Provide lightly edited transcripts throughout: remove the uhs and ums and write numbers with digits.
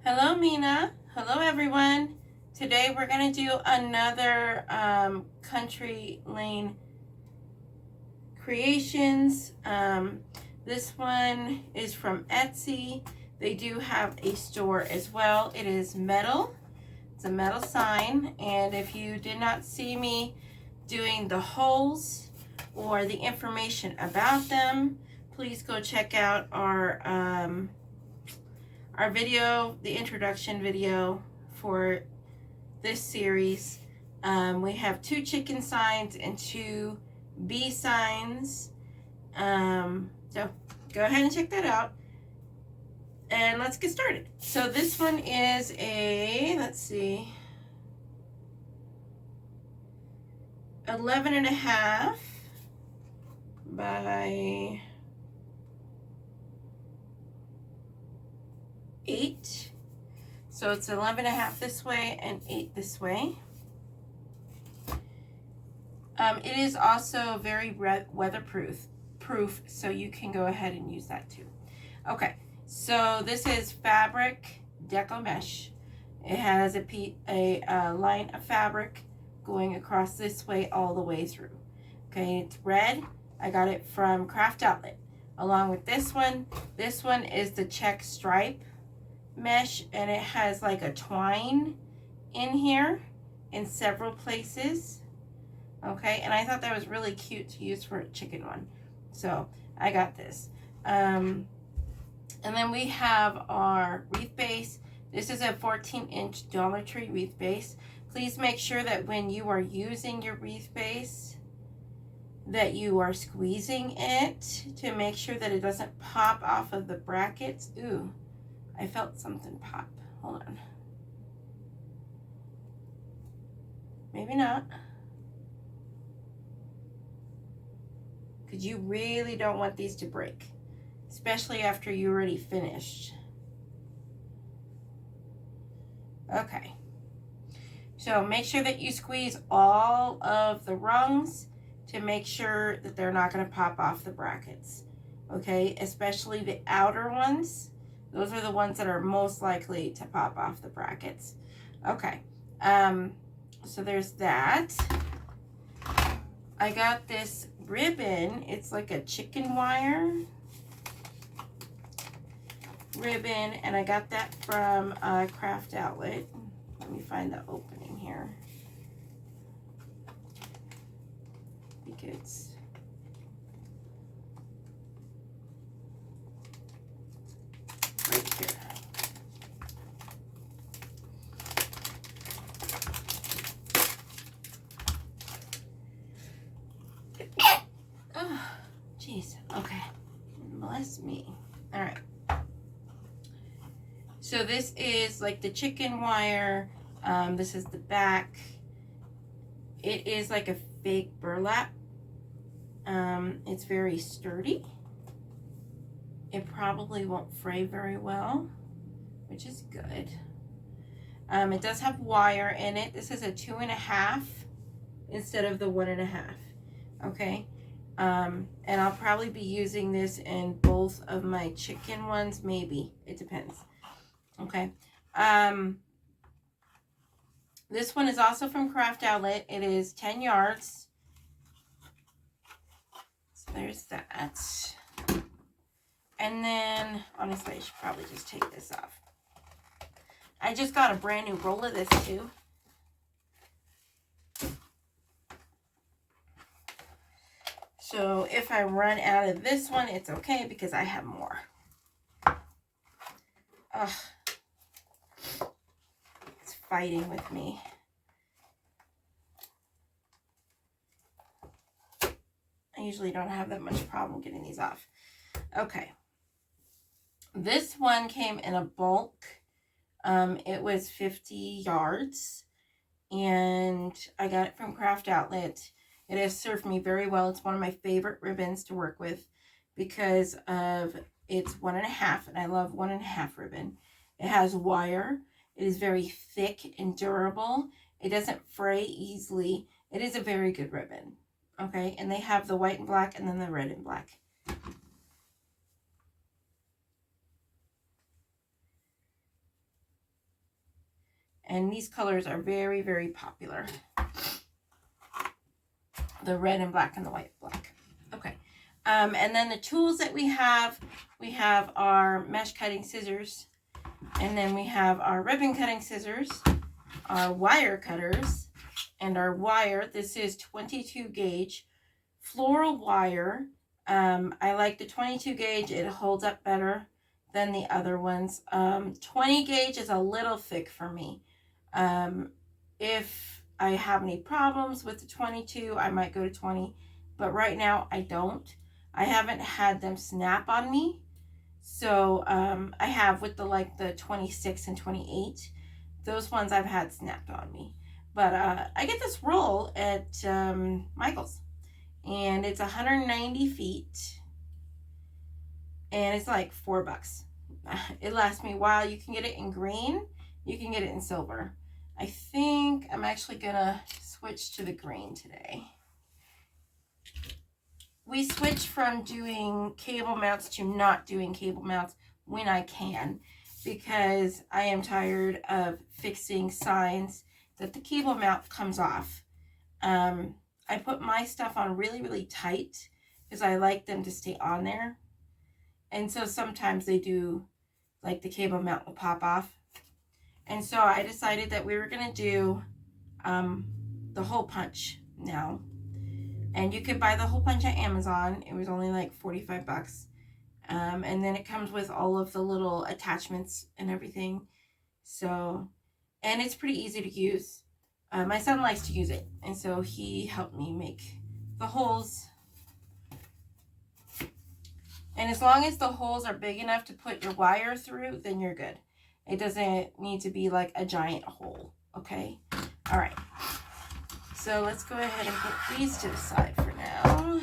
Hello, Mina. Hello, everyone. Today we're going to do another country lane creations. This one is from Etsy. They do have a store as well. It is metal. It's a metal sign. And if you did not see me doing the holes or the information about them, please go check out our video, the introduction video for this series. We have 2 chicken signs and 2 bee signs. So go ahead and check that out. And let's get started. So this one is a, let's see, 11.5 by 8. So it's 11.5 this way and 8 this way. It is also very weatherproof, so you can go ahead and use that too. Okay, so this is fabric deco mesh. It has a line of fabric going across this way all the way through. Okay, it's red. I got it from Craft Outlet. Along with this one is the check stripe mesh, and it has like a twine in here in several places. Okay, and I thought that was really cute to use for a chicken one, so I got this. And then we have our wreath base. This is a 14-inch Dollar Tree wreath base. Please make sure that when you are using your wreath base that you are squeezing it to make sure that it doesn't pop off of the brackets. Ooh, I felt something pop. Hold on. Maybe not. Because you really don't want these to break, especially after you already finished. Okay. So make sure that you squeeze all of the rungs to make sure that they're not going to pop off the brackets. Okay, especially the outer ones. Those are the ones that are most likely to pop off the brackets. Okay, so there's that. I got this ribbon. It's like a chicken wire ribbon, and I got that from Craft Outlet. Let me find the opening here. Because right here. Oh, jeez. Okay. Bless me. All right. So this is like the chicken wire. This is the back. It is like a fake burlap. It's very sturdy. It probably won't fray very well, which is good. It does have wire in it. This is a 2.5 instead of the 1.5. Okay. And I'll probably be using this in both of my chicken ones, maybe. It depends. Okay. This one is also from Craft Outlet. It is 10 yards. So there's that. And then, honestly, I should probably just take this off. I just got a brand new roll of this too. So if I run out of this one, it's okay because I have more. Ugh. It's fighting with me. I usually don't have that much problem getting these off. Okay. This one came in a bulk. It was 50 yards. And I got it from Craft Outlet. It has served me very well. It's one of my favorite ribbons to work with because of it's 1.5, and I love 1.5 ribbon. It has wire. It is very thick and durable. It doesn't fray easily. It is a very good ribbon. Okay, and they have the white and black and then the red and black. And these colors are very, very popular. The red and black and the white and black. Okay. And then the tools that we have our mesh cutting scissors, and then we have our ribbon cutting scissors, our wire cutters, and our wire. This is 22 gauge floral wire. I like the 22 gauge. It holds up better than the other ones. 20 gauge is a little thick for me. If I have any problems with the 22, I might go to 20, but right now I don't. I haven't had them snap on me. So I have with the 26 and 28. Those ones I've had snapped on me. But I get this roll at Michael's. And it's 190 feet. And it's like $4. It lasts me a while. You can get it in green. You can get it in silver. I think I'm actually going to switch to the green today. We switch from doing cable mounts to not doing cable mounts when I can, because I am tired of fixing signs that the cable mount comes off. I put my stuff on really, really tight because I like them to stay on there. And so sometimes they do, like the cable mount will pop off. And so I decided that we were going to do the hole punch now. And you could buy the hole punch at Amazon. It was only like $45. And then it comes with all of the little attachments and everything. So, and it's pretty easy to use. My son likes to use it. And so he helped me make the holes. And as long as the holes are big enough to put your wire through, then you're good. It doesn't need to be like a giant hole. Okay? All right. So let's go ahead and put these to the side for now.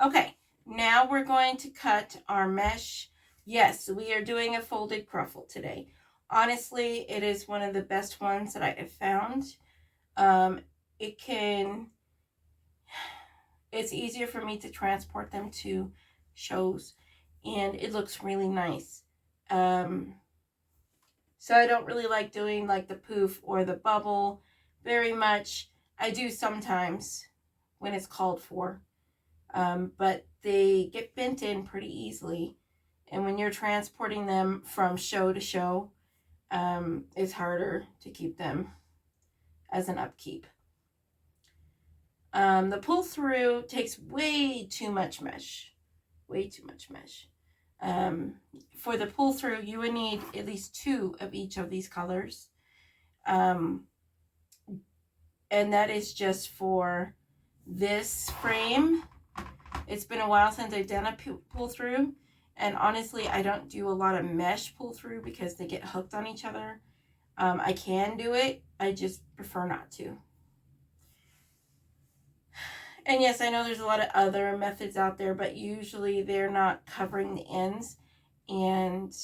Okay, now we're going to cut our mesh. Yes, we are doing a folded cruffle today. Honestly, it is one of the best ones that I have found. It's easier for me to transport them to shows, and it looks really nice. So I don't really like doing like the poof or the bubble very much. I do sometimes when it's called for, but they get bent in pretty easily. And when you're transporting them from show to show, it's harder to keep them as an upkeep. The pull through takes way too much mesh. Way too much mesh. For the pull through, you would need at least 2 of each of these colors. And that is just for this frame. It's been a while since I've done a pull through. And honestly, I don't do a lot of mesh pull through because they get hooked on each other. I can do it. I just prefer not to. And yes, I know there's a lot of other methods out there, but usually they're not covering the ends, and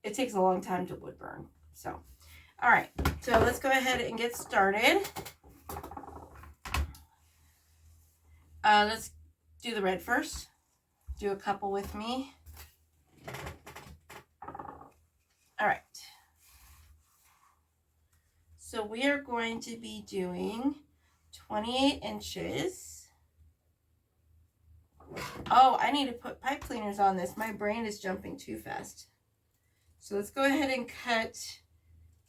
it takes a long time to wood burn. So, all right, so let's go ahead and get started. Let's do the red first. Do a couple with me. All right. So we are going to be doing 28 inches. Oh, I need to put pipe cleaners on this. My brain is jumping too fast. So let's go ahead and cut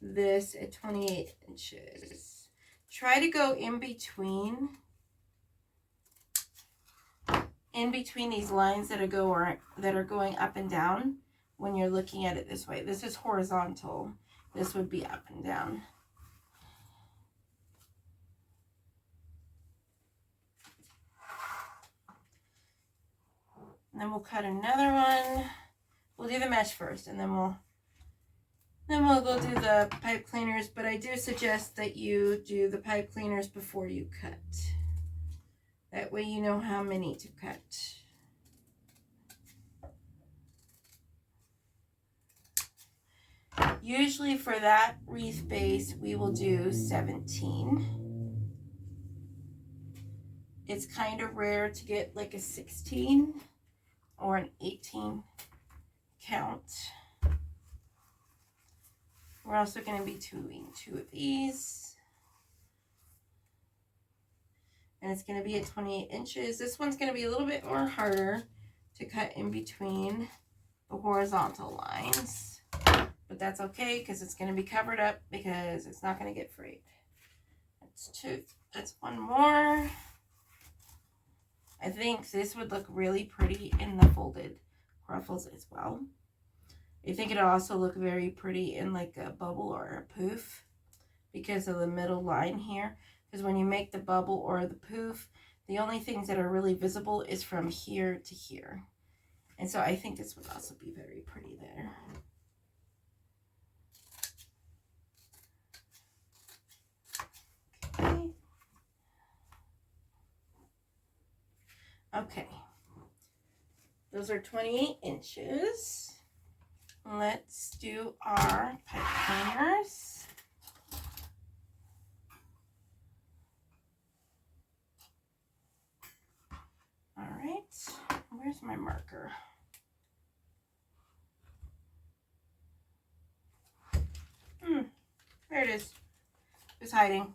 this at 28 inches. Try to go in between these lines that are going up and down when you're looking at it this way. This is horizontal. This would be up and down. And then we'll cut another one. We'll do the mesh first, and then we'll go do the pipe cleaners. But I do suggest that you do the pipe cleaners before you cut. That way you know how many to cut. Usually for that wreath base, we will do 17. It's kind of rare to get like a 16. or an 18 count. We're also going to be doing 2 of these. And it's going to be at 28 inches. This one's going to be a little bit more harder to cut in between the horizontal lines. But that's okay because it's going to be covered up because it's not going to get frayed. That's 2. That's 1 more. I think this would look really pretty in the folded ruffles as well. I think it'll also look very pretty in like a bubble or a poof because of the middle line here. Because when you make the bubble or the poof, the only things that are really visible is from here to here. And so I think this would also be very pretty there. Okay. Okay. Those are 28 inches. Let's do our pipe cleaners. All right, where's my marker? There it is. It's hiding.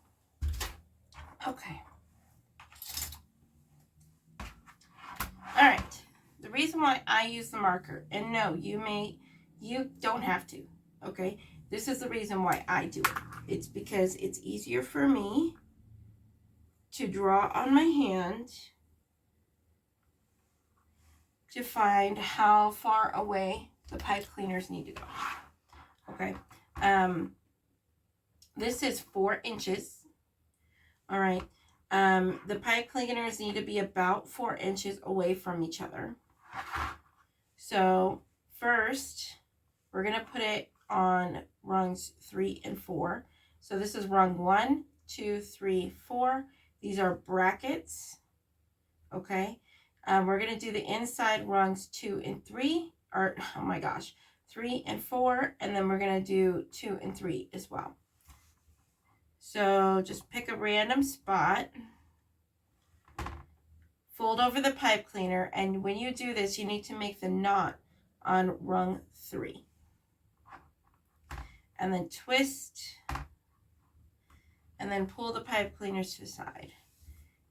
Okay. All right. The reason why I use the marker, and no, you don't have to, okay? This is the reason why I do it. It's because it's easier for me to draw on my hand to find how far away the pipe cleaners need to go. Okay. This is 4 inches. All right. The pipe cleaners need to be about 4 inches away from each other. So first, we're going to put it on rungs 3 and 4. So this is rung 1, 2, 3, 4. These are brackets. Okay. We're going to do the inside rungs 2 and 3, or oh my gosh, 3 and 4, and then we're going to do 2 and 3 as well. So just pick a random spot, fold over the pipe cleaner, and when you do this, you need to make the knot on rung 3. And then twist, and then pull the pipe cleaners to the side.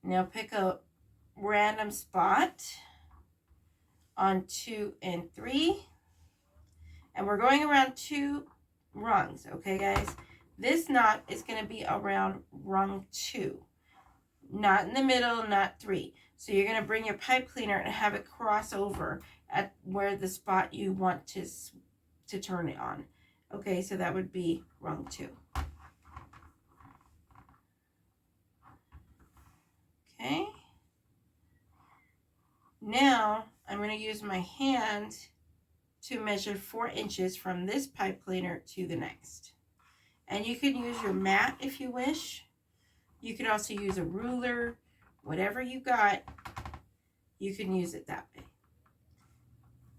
Now pick a random spot on 2 and 3, and we're going around 2 rungs, okay guys? This knot is going to be around rung 2, not in the middle, not 3. So you're going to bring your pipe cleaner and have it cross over at where the spot you want to turn it on. Okay, so that would be rung 2. Okay. Now I'm going to use my hand to measure 4 inches from this pipe cleaner to the next. And you can use your mat if you wish. You could also use a ruler, whatever you got, you can use it that way.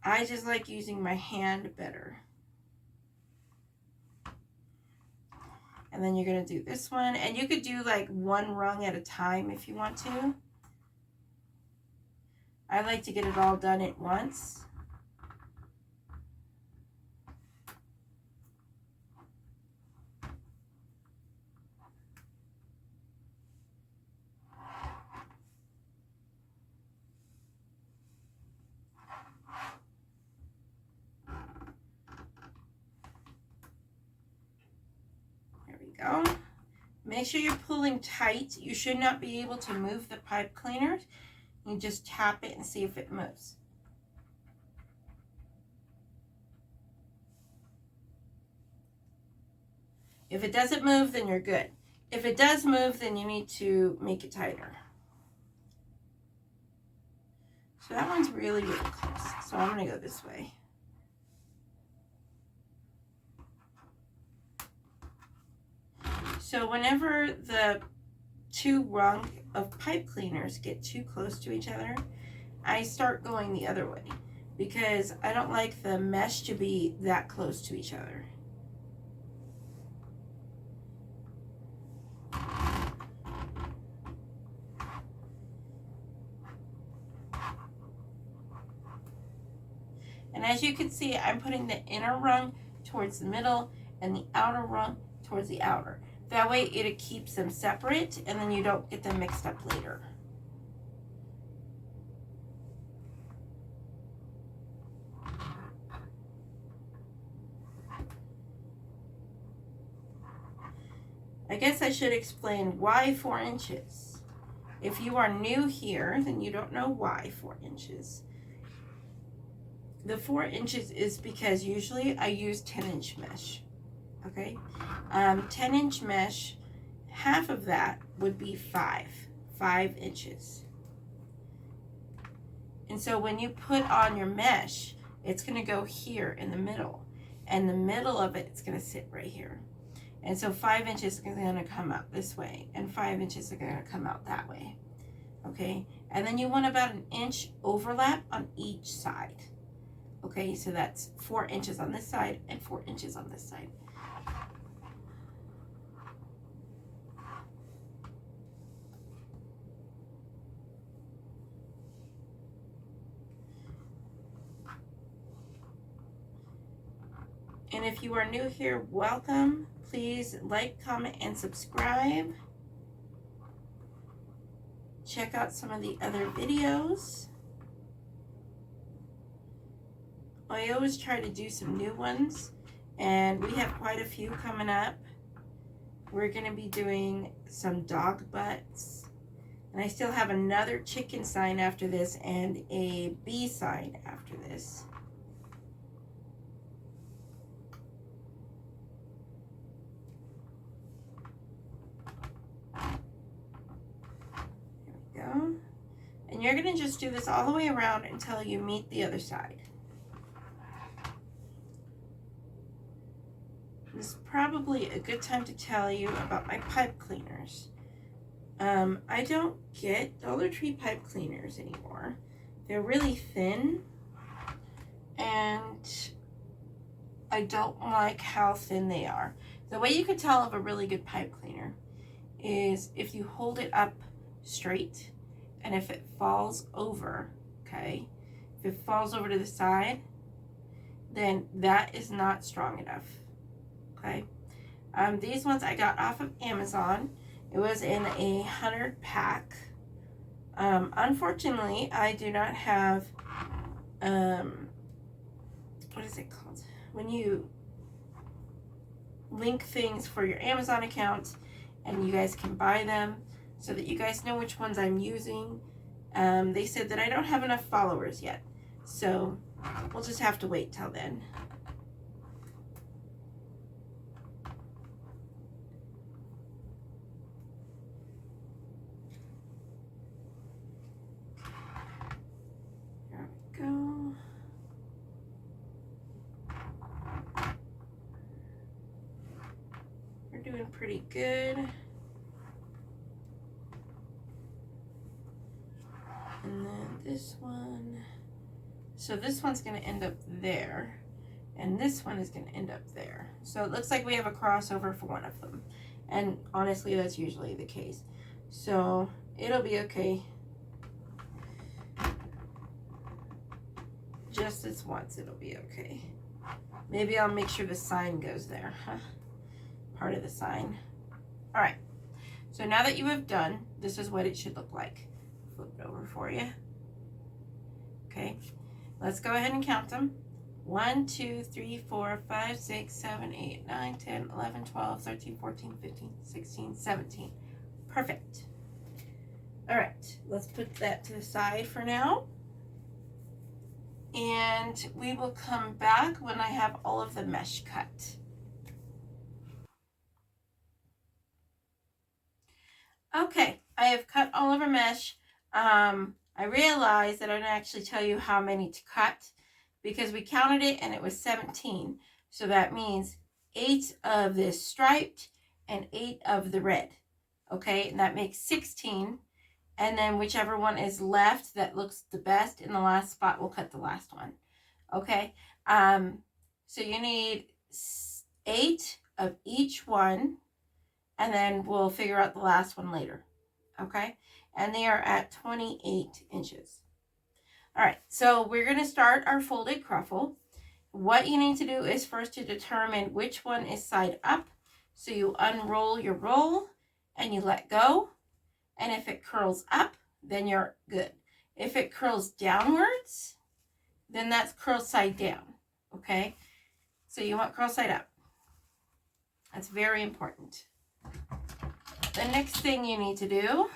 I just like using my hand better. And then you're going to do this one. And you could do like 1 rung at a time if you want to. I like to get it all done at once. There we go. Make sure you're pulling tight. You should not be able to move the pipe cleaners. You just tap it and see if it moves. If it doesn't move, then you're good. If it does move, then you need to make it tighter. So that one's really, really close. So I'm going to go this way. So whenever the 2 rung of pipe cleaners get too close to each other, I start going the other way because I don't like the mesh to be that close to each other. as you can see, I'm putting the inner rung towards the middle and the outer rung towards the outer. That way it keeps them separate and then you don't get them mixed up later. I guess I should explain why 4 inches. If you are new here, then you don't know why 4 inches. The 4 inches is because usually I use 10-inch mesh. Okay, 10-inch mesh, half of that would be 5 inches. And so when you put on your mesh, it's going to go here in the middle, and the middle of it's going to sit right here. And so 5 inches is going to come out this way, and 5 inches are going to come out that way. Okay, and then you want about an inch overlap on each side. Okay, so that's 4 inches on this side and 4 inches on this side. And if you are new here, welcome. Please like, comment, and subscribe. Check out some of the other videos. I always try to do some new ones, and we have quite a few coming up. We're going to be doing some dog butts, and I still have another chicken sign after this and a bee sign after this. There we go. And you're going to just do this all the way around until you meet the other side. This is probably a good time to tell you about my pipe cleaners. I don't get Dollar Tree pipe cleaners anymore. They're really thin, and I don't like how thin they are. The way you can tell of a really good pipe cleaner is if you hold it up straight, and if it falls over, okay, if it falls over to the side, then that is not strong enough. Okay, these ones I got off of Amazon. It was in a 100 pack. Unfortunately, I do not have, what is it called? When you link things for your Amazon account and you guys can buy them so that you guys know which ones I'm using. They said that I don't have enough followers yet. So we'll just have to wait till then. Go. We're doing pretty good. And then this one. So this one's going to end up there. And this one is going to end up there. So it looks like we have a crossover for one of them. And honestly, that's usually the case. So it'll be okay. Just this once, it'll be okay. Maybe I'll make sure the sign goes there. Huh? Part of the sign. All right. So now that you have done, this is what it should look like. Flip it over for you. Okay. Let's go ahead and count them. 1, 2, 3, 4, 5, 6, 7, 8, 9, 10, 11, 12, 13, 14, 15, 16, 17. Perfect. All right. Let's put that to the side for now. And we will come back when I have all of the mesh cut. Okay, I have cut all of our mesh. I realized that I didn't actually tell you how many to cut because we counted it and it was 17. So that means 8 of this striped and 8 of the red. Okay, and that makes 16. And then whichever one is left that looks the best in the last spot, we'll cut the last one. Okay. So you need 8 of each one, and then we'll figure out the last one later. Okay. And they are at 28 inches. All right. So we're going to start our folded cruffle. what you need to do is first to determine which one is side up. So you unroll your roll and you let go. And if it curls up, then you're good. If it curls downwards, then that's curl side down. Okay? So you want curl side up. That's very important. The next thing you need to do,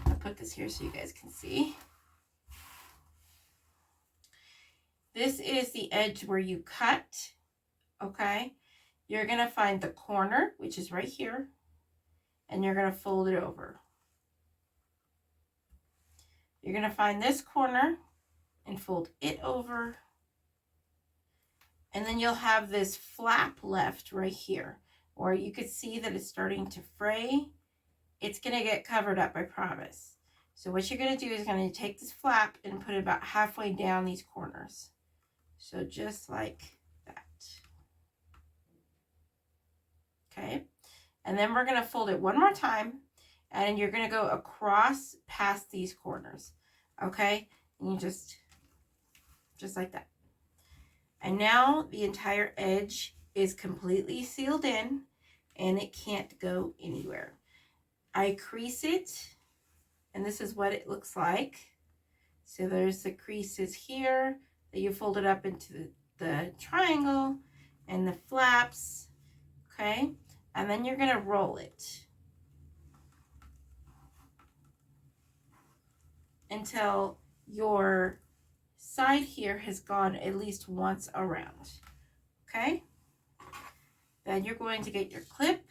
I'll put this here so you guys can see. This is the edge where you cut, okay? You're going to find the corner, which is right here, and you're going to fold it over. You're going to find this corner and fold it over. And then you'll have this flap left right here, or you could see that it's starting to fray. It's going to get covered up, I promise. So what you're going to do is going to take this flap and put it about halfway down these corners. So just like that. Okay. And then we're going to fold it one more time, and you're going to go across past these corners. Okay. And you just like that. And now the entire edge is completely sealed in and it can't go anywhere. I crease it, and this is what it looks like. So there's the creases here that you fold it up into the triangle and the flaps, okay? And then you're gonna roll it until your side here has gone at least once around, okay? Then you're going to get your clip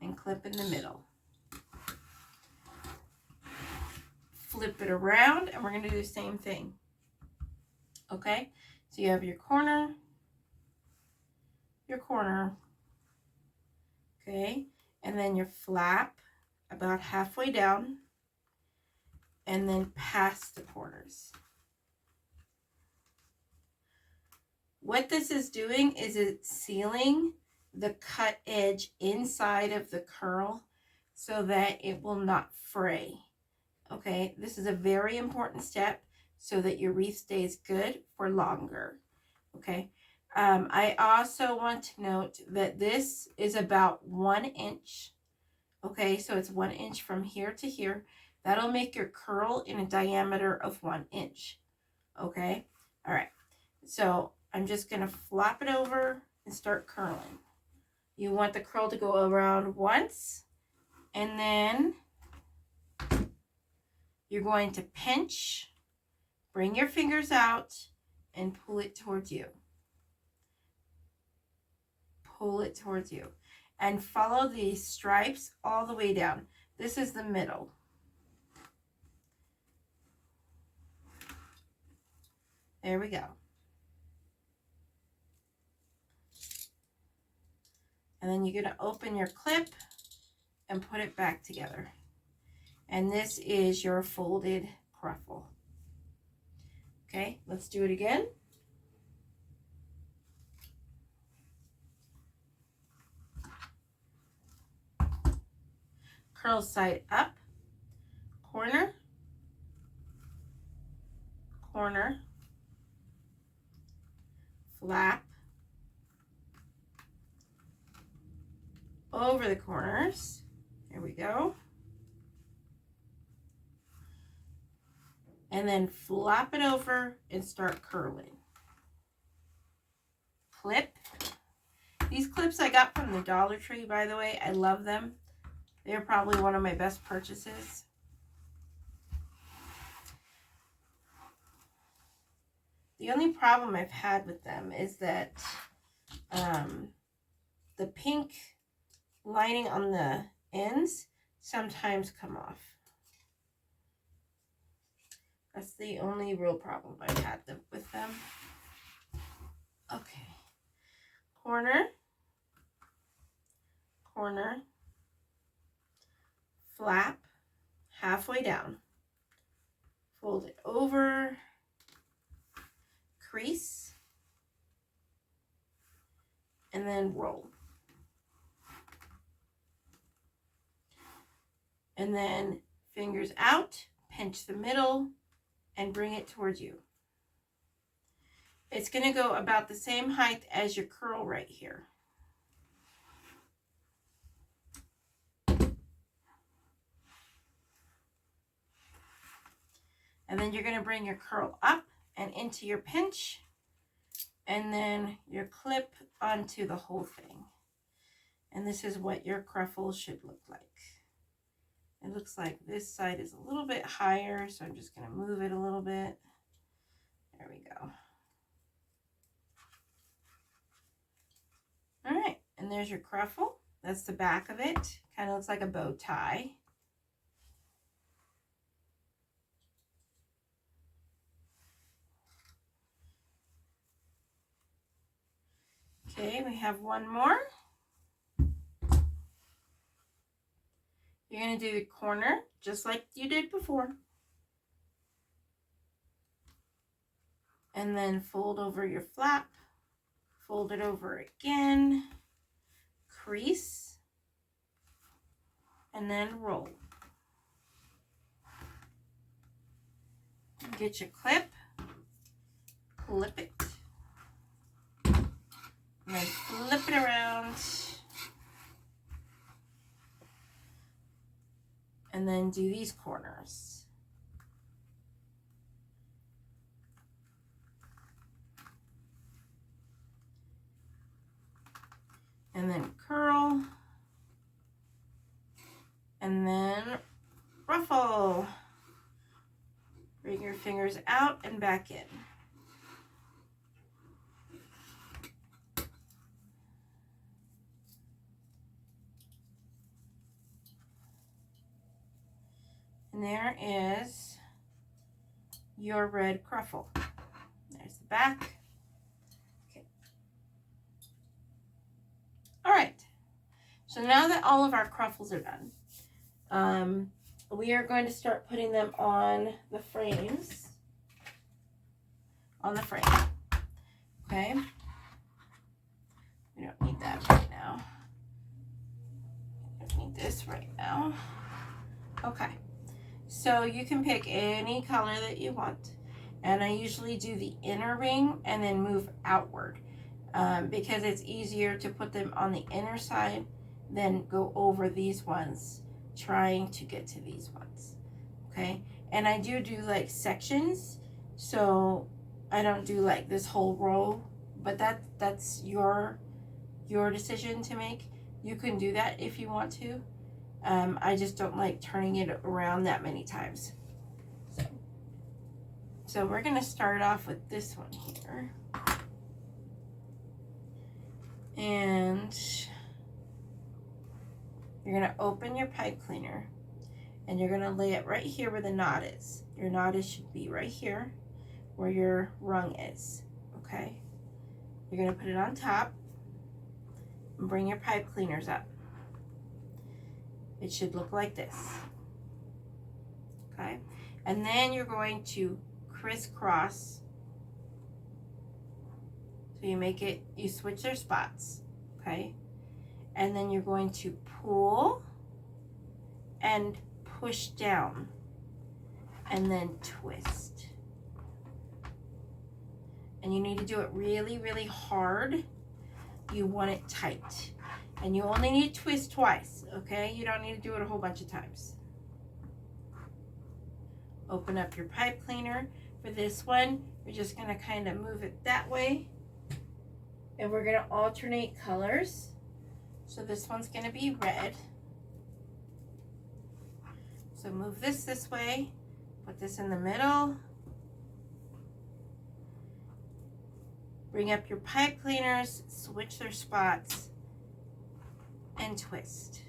and clip in the middle. Flip it around, and we're going to do the same thing. Okay, so you have your corner, okay, and then your flap about halfway down, and then past the corners. What this is doing is it's sealing the cut edge inside of the curl so that it will not fray. Okay, this is a very important step so that your wreath stays good for longer. Okay, I also want to note that this is about 1 inch. Okay, so it's 1 inch from here to here. That'll make your curl in a diameter of 1 inch. Okay, all right, so I'm just going to flop it over and start curling. You want the curl to go around once, and then you're going to pinch, bring your fingers out, and pull it towards you. Pull it towards you. And follow these stripes all the way down. This is the middle. There we go. And then you're going to open your clip and put it back together. And this is your folded ruffle. Okay, let's do it again. Curl side up, corner, corner, flap, over the corners. There we go. And then flop it over and start curling. Clip. These clips I got from the Dollar Tree, by the way. I love them. They're probably one of my best purchases. The only problem I've had with them is that the pink lining on the ends sometimes come off. That's the only real problem I've had with them. Okay. Corner, corner, flap, halfway down. Fold it over, crease, and then roll. And then fingers out, pinch the middle, and bring it towards you. It's going to go about the same height as your curl right here. And then you're going to bring your curl up and into your pinch, and then your clip onto the whole thing. And this is what your cruffle should look like. It looks like this side is a little bit higher, so I'm just going to move it a little bit. There we go. All right, and there's your cruffle. That's the back of it. Kind of looks like a bow tie. Okay, we have one more. You're going to do the corner just like you did before. And then fold over your flap. Fold it over again. Crease. And then roll. Get your clip. Clip it. And then flip it around. And then do these corners. And then curl. And then ruffle. Bring your fingers out and back in. And there is your red cruffle. There's the back. Okay. All right. So now that all of our cruffles are done, we are going to start putting them on the frames. On the frame. Okay. We don't need that right now. We don't need this right now. Okay. So you can pick any color that you want. And I usually do the inner ring and then move outward because it's easier to put them on the inner side than go over these ones trying to get to these ones. Okay. And I do like sections. So I don't do like this whole row, but that's your decision to make. You can do that if you want to. I just don't like turning it around that many times. So we're going to start off with this one here. And you're going to open your pipe cleaner and you're going to lay it right here where the knot is. Your knot should be right here where your rung is. Okay? You're going to put it on top and bring your pipe cleaners up. It should look like this. Okay? And then you're going to crisscross. So you switch their spots. Okay? And then you're going to pull and push down. And then twist. And you need to do it really, really hard. You want it tight. And you only need to twist twice, okay? You don't need to do it a whole bunch of times. Open up your pipe cleaner. For this one, you're just going to kind of move it that way. And we're going to alternate colors. So this one's going to be red. So move this way. Put this in the middle. Bring up your pipe cleaners, switch their spots. And twist.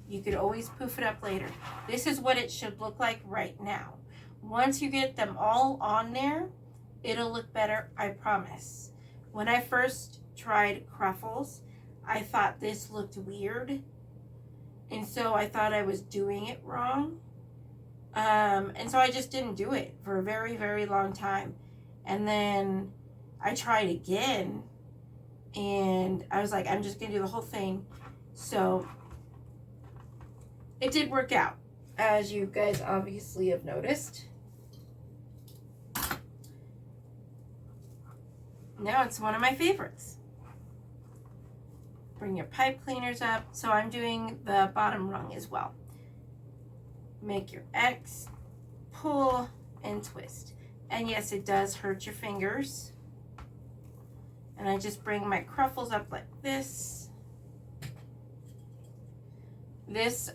You could always poof it up later. This is what it should look like right now. Once you get them all on there, it'll look better, I promise. When I first tried cruffles, I thought this looked weird. And so I thought I was doing it wrong. And so I just didn't do it for a very, very long time. And then I tried again and I was like, I'm just going to do the whole thing. So it did work out. as you guys obviously have noticed. Now it's one of my favorites. Bring your pipe cleaners up. So I'm doing the bottom rung as well. Make your X, pull, and twist. And yes, it does hurt your fingers. And I just bring my cruffles up like this. This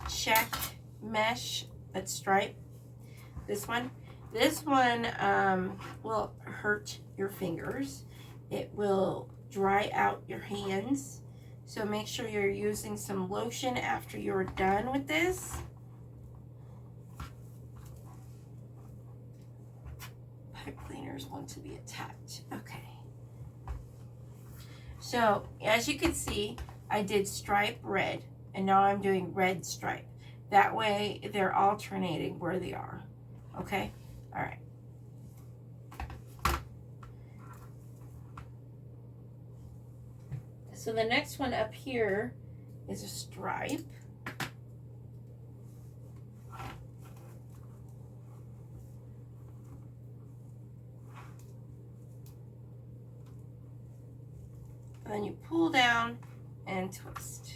check mesh, that stripe, this one will hurt your fingers. It will dry out your hands. So make sure you're using some lotion after you're done with this. Pipe cleaners want to be attacked. Okay. So as you can see, I did stripe red, and now I'm doing red stripe. That way they're alternating where they are. Okay? All right. So the next one up here is a stripe. And then you pull down and twist.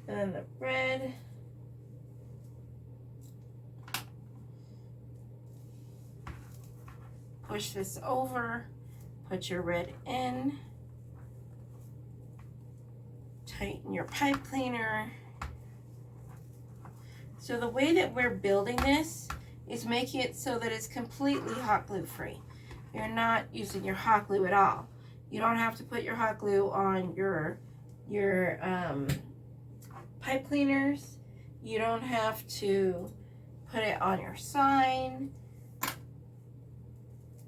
And then the red. Push this over, put your red in, tighten your pipe cleaner. So the way that we're building this is making it so that it's completely hot glue free. You're not using your hot glue at all. You don't have to put your hot glue on your pipe cleaners. You don't have to put it on your sign.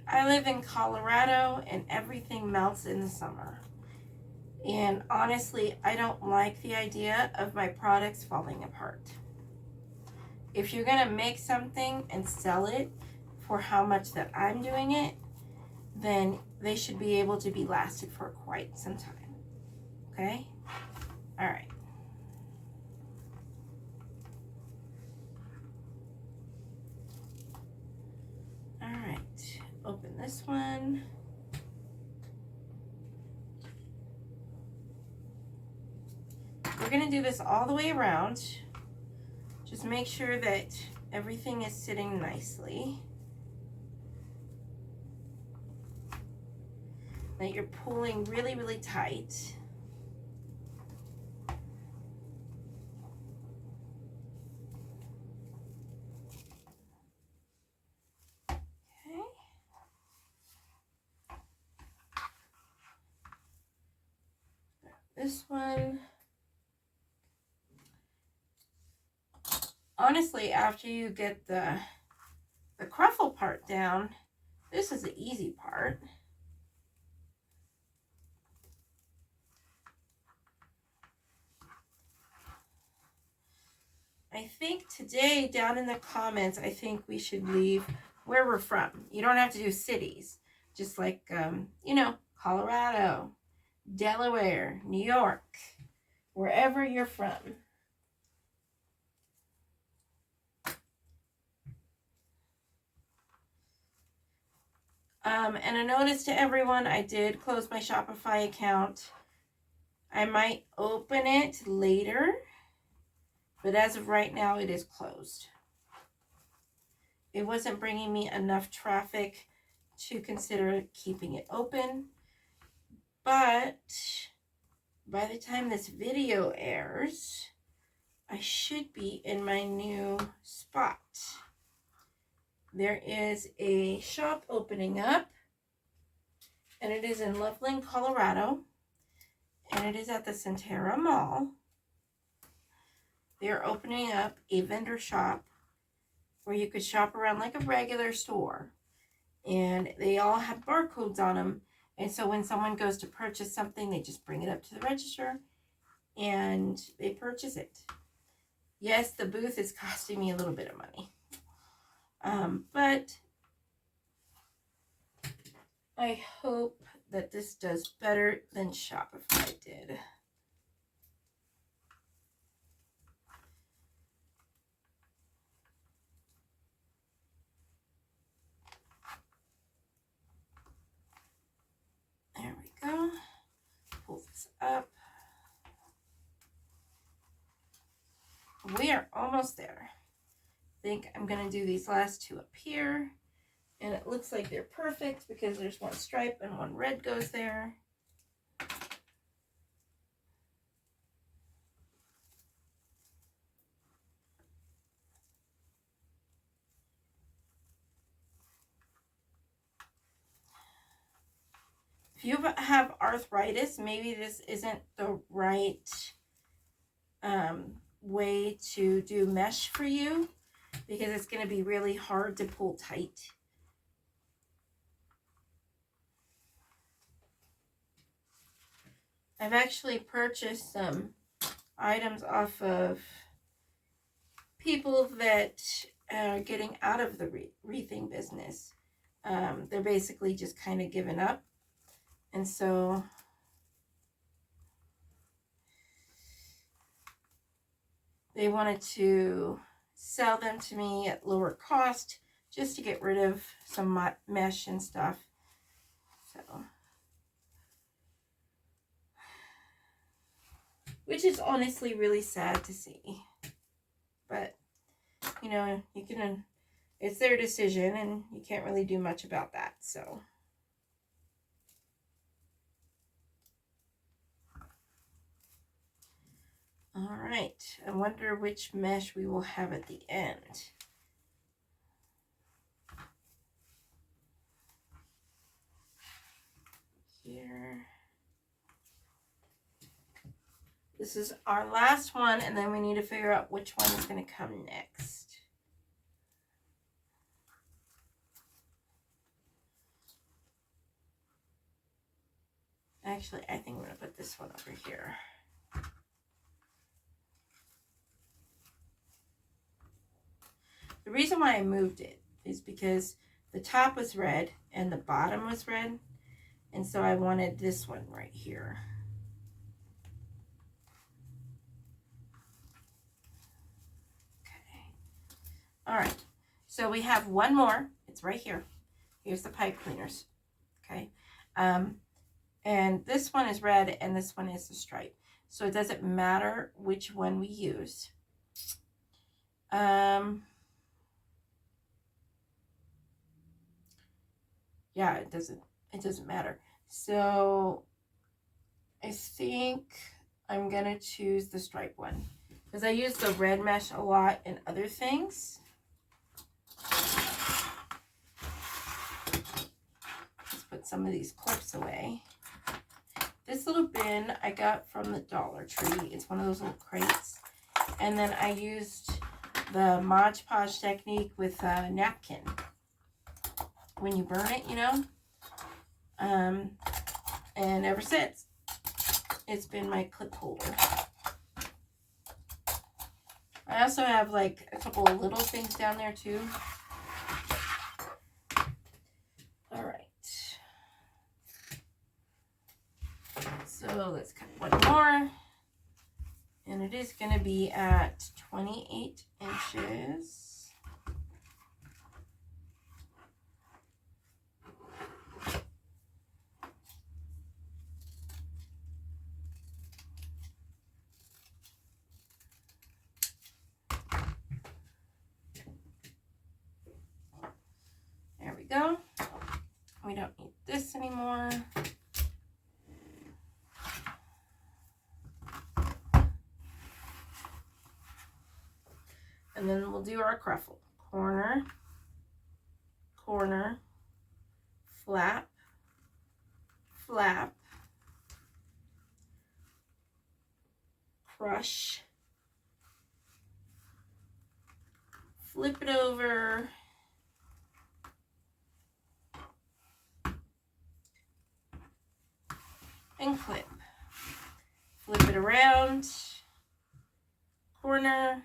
I live in Colorado and everything melts in the summer. And honestly, I don't like the idea of my products falling apart. If you're gonna make something and sell it for how much that I'm doing it, then they should be able to be lasted for quite some time. Okay? All right. All right. Open this one. We're gonna do this all the way around. Just make sure that everything is sitting nicely. That you're pulling really, really tight. This one, honestly, after you get the cruffle part down, this is the easy part. I think today, down in the comments, I think we should leave where we're from. You don't have to do cities, just like, you know, Colorado, Delaware, New York, wherever you're from. And a notice to everyone, I did close my Shopify account. I might open it later, but as of right now, it is closed. It wasn't bringing me enough traffic to consider keeping it open, but by the time this video airs, I should be in my new spot. There is a shop opening up, and it is in Loveland, Colorado, and it is at the Centera Mall. They're opening up a vendor shop where you could shop around like a regular store, and they all have barcodes on them, and so when someone goes to purchase something, they just bring it up to the register and they purchase it. Yes, the booth is costing me a little bit of money. But I hope that this does better than Shopify did. There we go. Pull this up. We are almost there. I think I'm going to do these last two up here. And it looks like they're perfect because there's one stripe and one red goes there. If you have arthritis, maybe this isn't the right way to do mesh for you because it's going to be really hard to pull tight. I've actually purchased some items off of people that are getting out of the wreathing business. They're basically just kind of giving up. And so they wanted to sell them to me at lower cost just to get rid of some mesh and stuff. So, which is honestly really sad to see. But, you know, you can, it's their decision and you can't really do much about that. So, all right. I wonder which mesh we will have at the end. Here. This is our last one, and then we need to figure out which one is going to come next. Actually, I think I'm going to put this one over here. The reason why I moved it is because the top was red and the bottom was red. And so I wanted this one right here. Okay. All right. So we have one more. It's right here. Here's the pipe cleaners. Okay. And this one is red and this one is the stripe. So it doesn't matter which one we use. Yeah, it doesn't matter. So I think I'm gonna choose the stripe one because I use the red mesh a lot in other things. Let's put some of these clips away. This little bin I got from the Dollar Tree. It's one of those little crates. And then I used the Mod Podge technique with a napkin. When you burn it, you know. And ever since, it's been my clip holder. I also have like a couple of little things down there too. All right. So let's cut one more. And it is going to be at 28 inches. There we go. We don't need this anymore. And then we'll do our cruffle. Corner, corner, flap, flap, crush, flip it over, and clip. Flip it around, corner,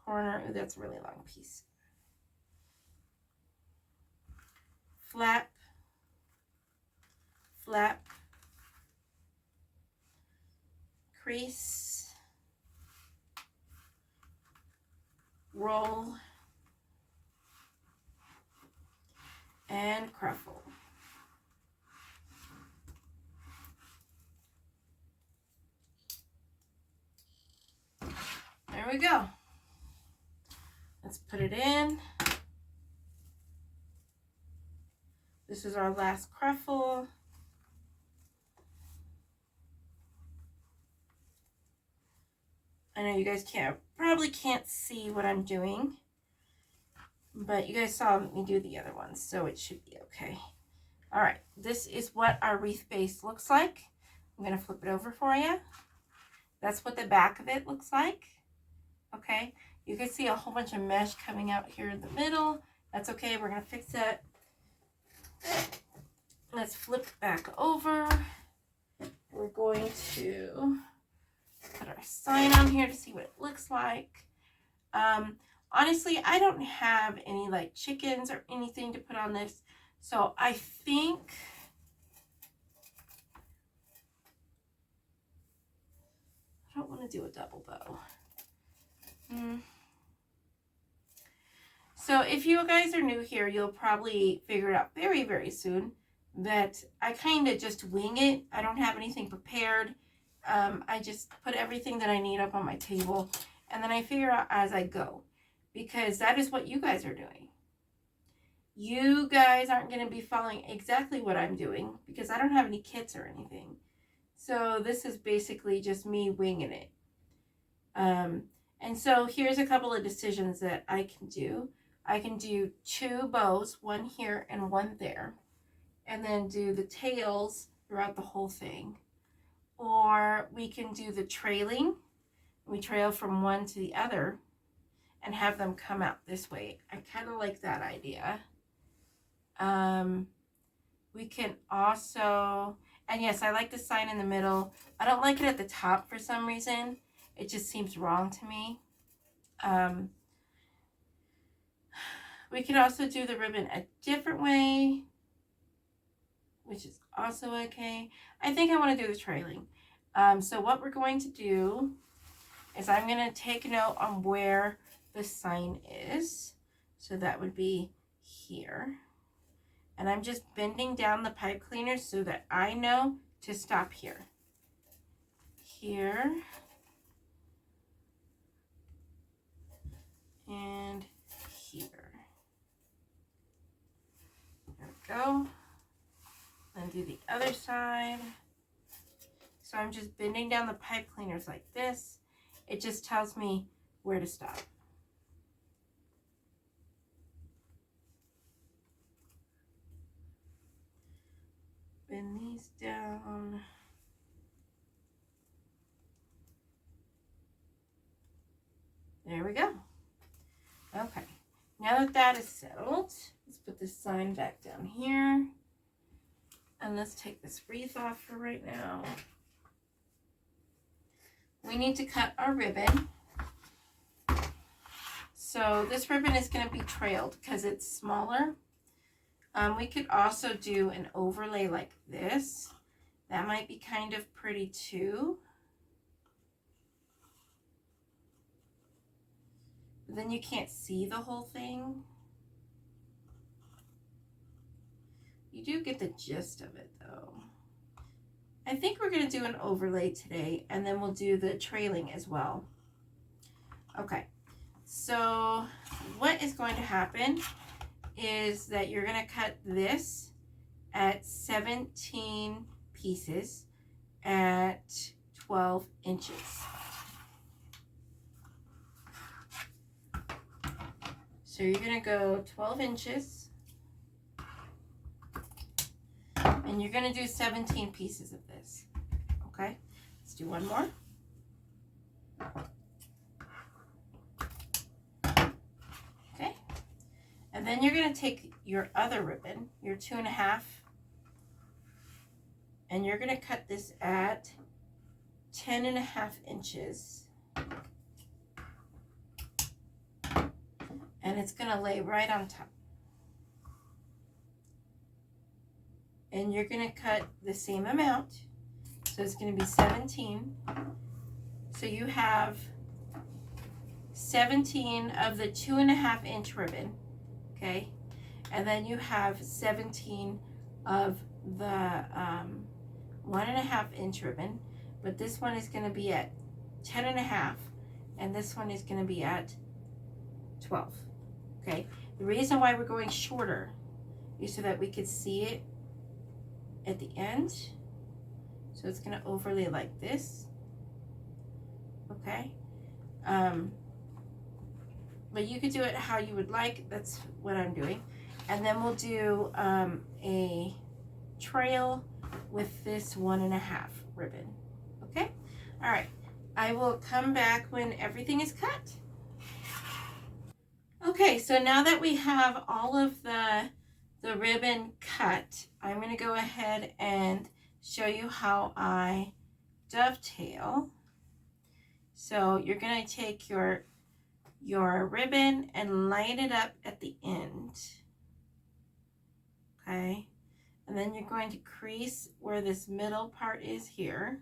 corner. Ooh, that's a really long piece. Flap, flap, crease, roll, and cruffle. There we go. Let's put it in. This is our last cruffle. I know you guys probably can't see what I'm doing, but you guys saw me do the other ones, so it should be okay. All right, this is what our wreath base looks like. I'm gonna flip it over for you. That's what the back of it looks like. Okay, you can see a whole bunch of mesh coming out here in the middle. That's okay, we're gonna fix that. Let's flip back over. We're going to put our sign on here to see what it looks like. Honestly, I don't have any like chickens or anything to put on this, so I think I don't want to do a double bow. So if you guys are new here, you'll probably figure it out very, very soon that I kind of just wing it. I don't have anything prepared. I just put everything that I need up on my table, and then I figure out as I go, because that is what you guys are doing. You guys aren't going to be following exactly what I'm doing because I don't have any kits or anything. So this is basically just me winging it. And so here's a couple of decisions that I can do. I can do 2 bows, one here and one there, and then do the tails throughout the whole thing. Or we can do the trailing. We trail from one to the other and have them come out this way. I kind of like that idea. We can also, and yes, I like the sign in the middle. I don't like it at the top for some reason. It just seems wrong to me. We could also do the ribbon a different way, which is also okay. I think I want to do the trailing. So what we're going to do is I'm going to take note on where the sign is. So that would be here. And I'm just bending down the pipe cleaner so that I know to stop here. Here. And here. There we go. Then do the other side. So I'm just bending down the pipe cleaners like this. It just tells me where to stop. Bend these down. There we go. Okay, now that that is settled, let's put this sign back down here. And let's take this wreath off for right now. We need to cut our ribbon. So this ribbon is going to be trailed because it's smaller. We could also do an overlay like this. That might be kind of pretty too. But then you can't see the whole thing. You do get the gist of it though. I think we're going to do an overlay today, and then we'll do the trailing as well. Okay, so what is going to happen is that you're going to cut this at 17 pieces at 12 inches. So you're going to go 12 inches, and you're going to do 17 pieces of this. Okay, let's do one more. Okay, and then you're going to take your other ribbon, your 2.5, and you're going to cut this at 10.5 inches. And it's going to lay right on top. and you're going to cut the same amount. So it's going to be 17. So you have 17 of the 2.5 inch ribbon, okay? And then you have 17 of the 1.5 inch ribbon, but this one is going to be at 10.5, and this one is going to be at 12, okay? The reason why we're going shorter is so that we could see it at the end. So it's going to overlay like this, okay? But you could do it how you would like. That's what I'm doing. And then we'll do a trail with this 1.5 ribbon, okay? All right, I will come back when everything is cut. Okay, so now that we have all of the ribbon cut, I'm going to go ahead and show you how I dovetail. So you're going to take your ribbon and line it up at the end, okay? And then you're going to crease where this middle part is here.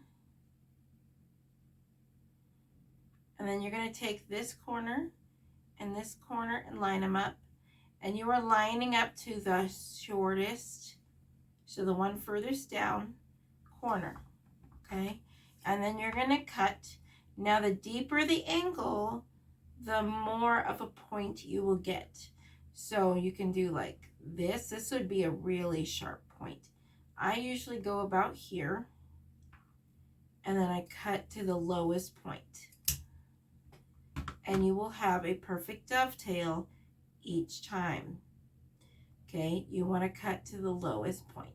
And then you're going to take this corner and this corner and line them up. And you are lining up to the shortest, so the one furthest down corner, okay? And then you're going to cut. Now the deeper the angle, the more of a point you will get. So you can do like this. This would be a really sharp point. I usually go about here, and then I cut to the lowest point. And you will have a perfect dovetail each time. Okay, you want to cut to the lowest point.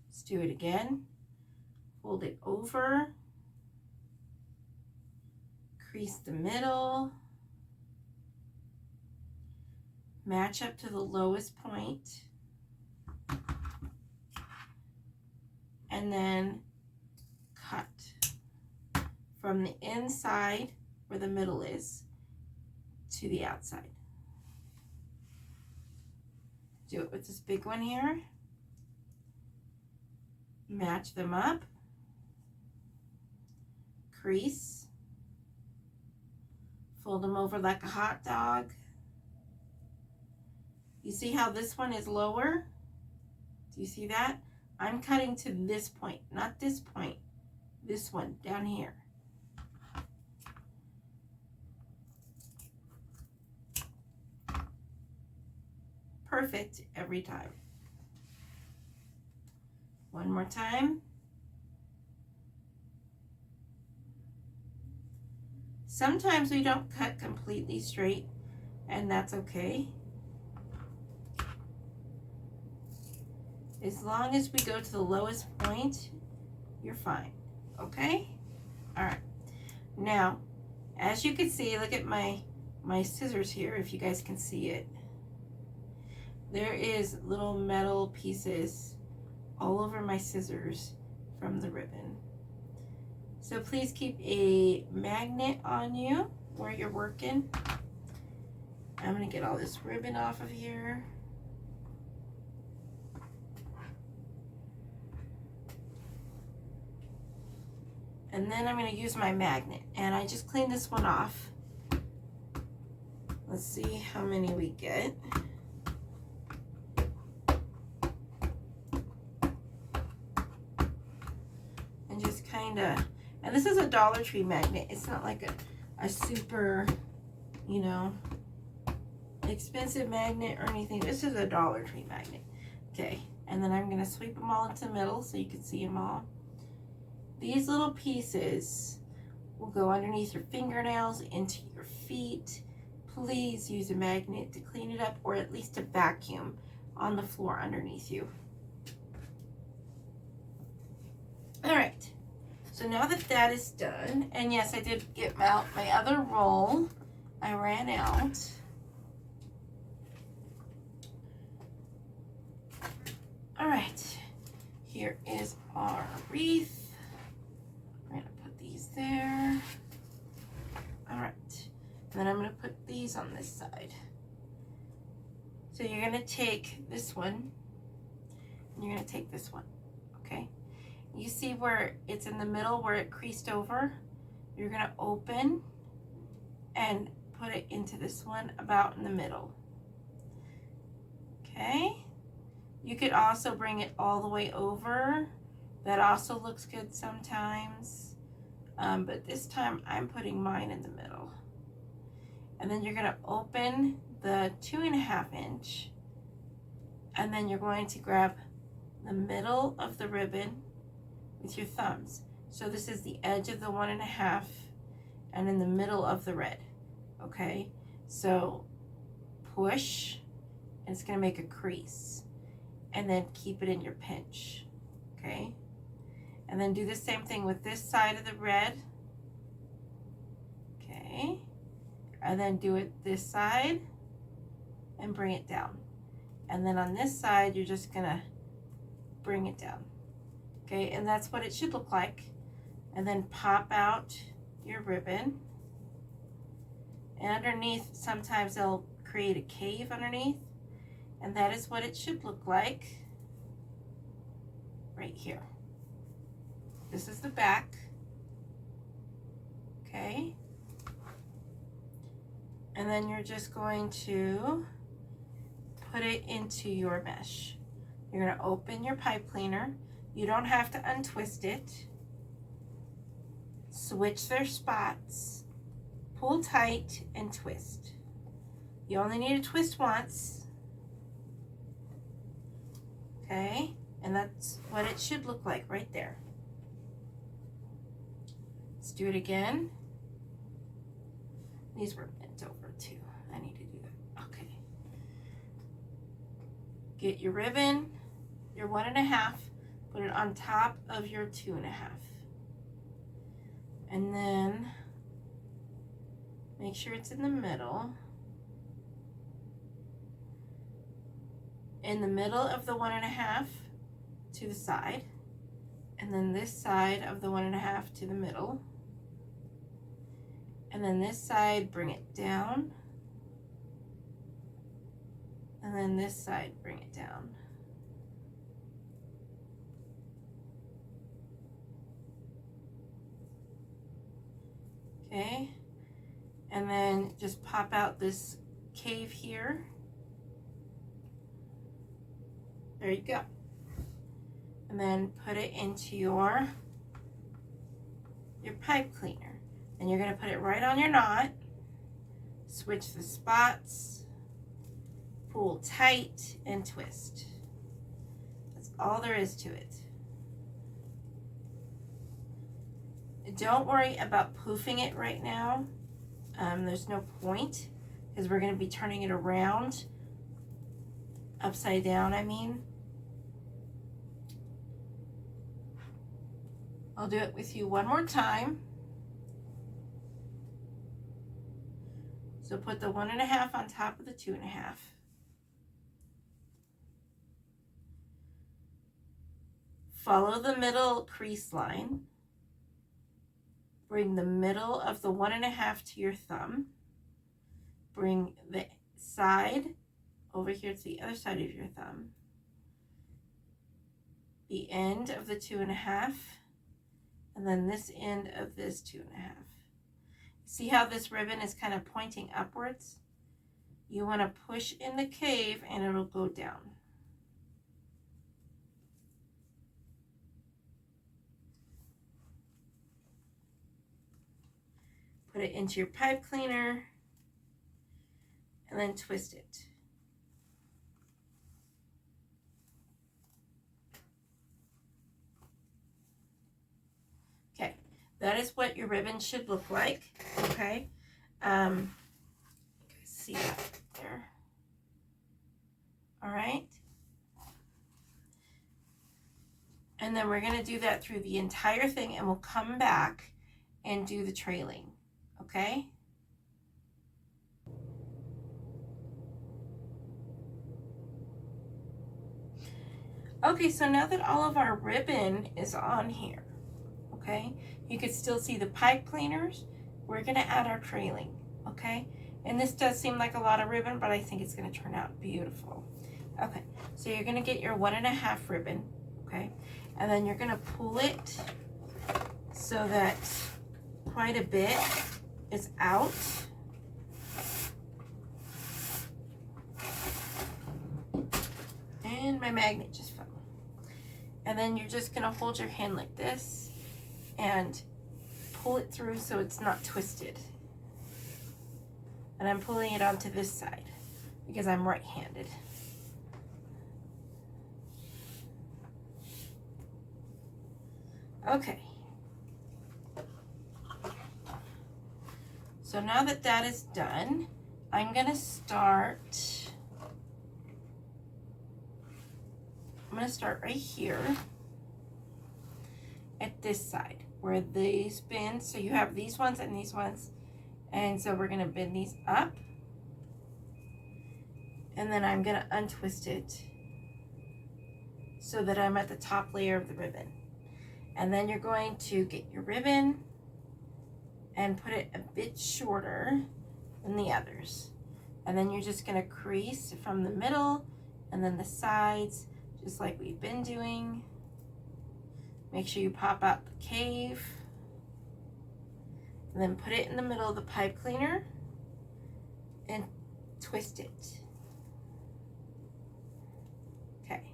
Let's do it again. Fold it over. Crease the middle. Match up to the lowest point. And then cut from the inside where the middle is to the outside. Do it with this big one here. Match them up. Crease. Fold them over like a hot dog. You see how this one is lower? Do you see that? I'm cutting to this point, not this point. This one down here. Perfect every time. One more time. Sometimes we don't cut completely straight, and that's okay. As long as we go to the lowest point, you're fine, okay? All right. Now, as you can see, look at my scissors here, if you guys can see it. There is little metal pieces all over my scissors from the ribbon. So please keep a magnet on you where you're working. I'm gonna get all this ribbon off of here. And then I'm gonna use my magnet, and I just cleaned this one off. Let's see how many we get. And just kinda, and this is a Dollar Tree magnet. It's not like a super, you know, expensive magnet or anything. This is a Dollar Tree magnet. Okay, and then I'm gonna sweep them all into the middle so you can see them all. These little pieces will go underneath your fingernails, into your feet. Please use a magnet to clean it up, or at least a vacuum on the floor underneath you. All right, so now that that is done, and yes, I did get out my other roll. I ran out. All right, here is our wreath. We're gonna put these there. All right, and then I'm gonna put these on this side. So you're gonna take this one you're going to take this one, okay? You see where it's in the middle where it creased over? You're going to open and put it into this one about in the middle. Okay? You could also bring it all the way over. That also looks good sometimes. But this time I'm putting mine in the middle. And then you're going to open the 2.5 inch. And then you're going to grab the middle of the ribbon with your thumbs. So this is the edge of the 1.5 and in the middle of the red. Okay? So push, and it's going to make a crease. And then keep it in your pinch. Okay? And then do the same thing with this side of the red. Okay? And then do it this side and bring it down. And then on this side, you're just going to bring it down. Okay? And that's what it should look like. And then pop out your ribbon. And underneath, sometimes they'll create a cave underneath. And that is what it should look like right here. This is the back. Okay. And then you're just going to put it into your mesh. You're going to open your pipe cleaner. You don't have to untwist it. Switch their spots. Pull tight and twist. You only need to twist once. Okay, and that's what it should look like right there. Let's do it again. These were bent over too. I need to do that. Okay. Get your ribbon, your 1.5, put it on top of your 2.5. And then make sure it's in the middle. In the middle of the 1.5 to the side, and then this side of the 1.5 to the middle, and then this side bring it down, and then this side bring it down. Okay, and then just pop out this cave here. There you go. And then put it into your pipe cleaner. And you're going to put it right on your knot. Switch the spots. Pull tight and twist. That's all there is to it. Don't worry about poofing it right now. There's no point because we're going to be turning it around. Upside down, I mean. I'll do it with you one more time. So put the 1.5 on top of the 2.5. Follow the middle crease line. Bring the middle of the 1.5 to your thumb. Bring the side over here to the other side of your thumb. The end of the 2.5. And then this end of this 2.5. See how this ribbon is kind of pointing upwards? You want to push in the cave and it'll go down. Put it into your pipe cleaner and then twist it. Okay, that is what your ribbon should look like. Okay, you guys see that there? All right, and then we're going to do that through the entire thing, and we'll come back and do the trailing. Okay. Okay, so now that all of our ribbon is on here, okay, you can still see the pipe cleaners. We're going to add our trailing, okay? And this does seem like a lot of ribbon, but I think it's going to turn out beautiful. Okay, so you're gonna get your 1.5 ribbon, okay? And then you're gonna pull it so that quite a bit is out. And my magnet just fell. And then you're just gonna hold your hand like this and pull it through so it's not twisted. And I'm pulling it onto this side because I'm right-handed. Okay. So now that that is done, I'm gonna start right here at this side where these bend. So you have these ones and these ones. And so we're gonna bend these up. And then I'm gonna untwist it so that I'm at the top layer of the ribbon. And then you're going to get your ribbon and put it a bit shorter than the others. And then you're just gonna crease from the middle and then the sides, just like we've been doing. Make sure you pop out the cave. And then put it in the middle of the pipe cleaner and twist it. Okay.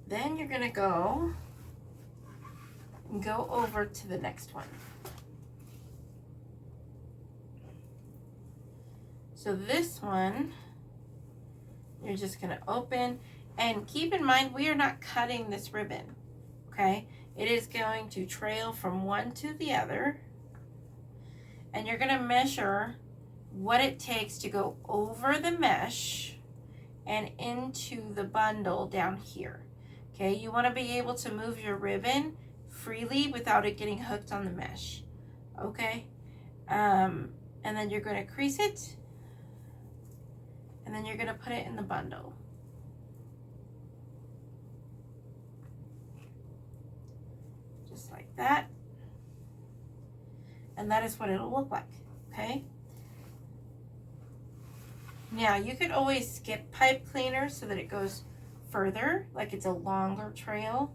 Then you're gonna go over to the next one. So this one, you're just gonna open, and keep in mind we are not cutting this ribbon, okay? It is going to trail from one to the other, and you're gonna measure what it takes to go over the mesh and into the bundle down here, okay? You wanna be able to move your ribbon freely without it getting hooked on the mesh, okay? And then you're gonna crease it, and then you're gonna put it in the bundle. Just like that. And that is what it'll look like, okay? Now, you could always skip pipe cleaner so that it goes further, like it's a longer trail.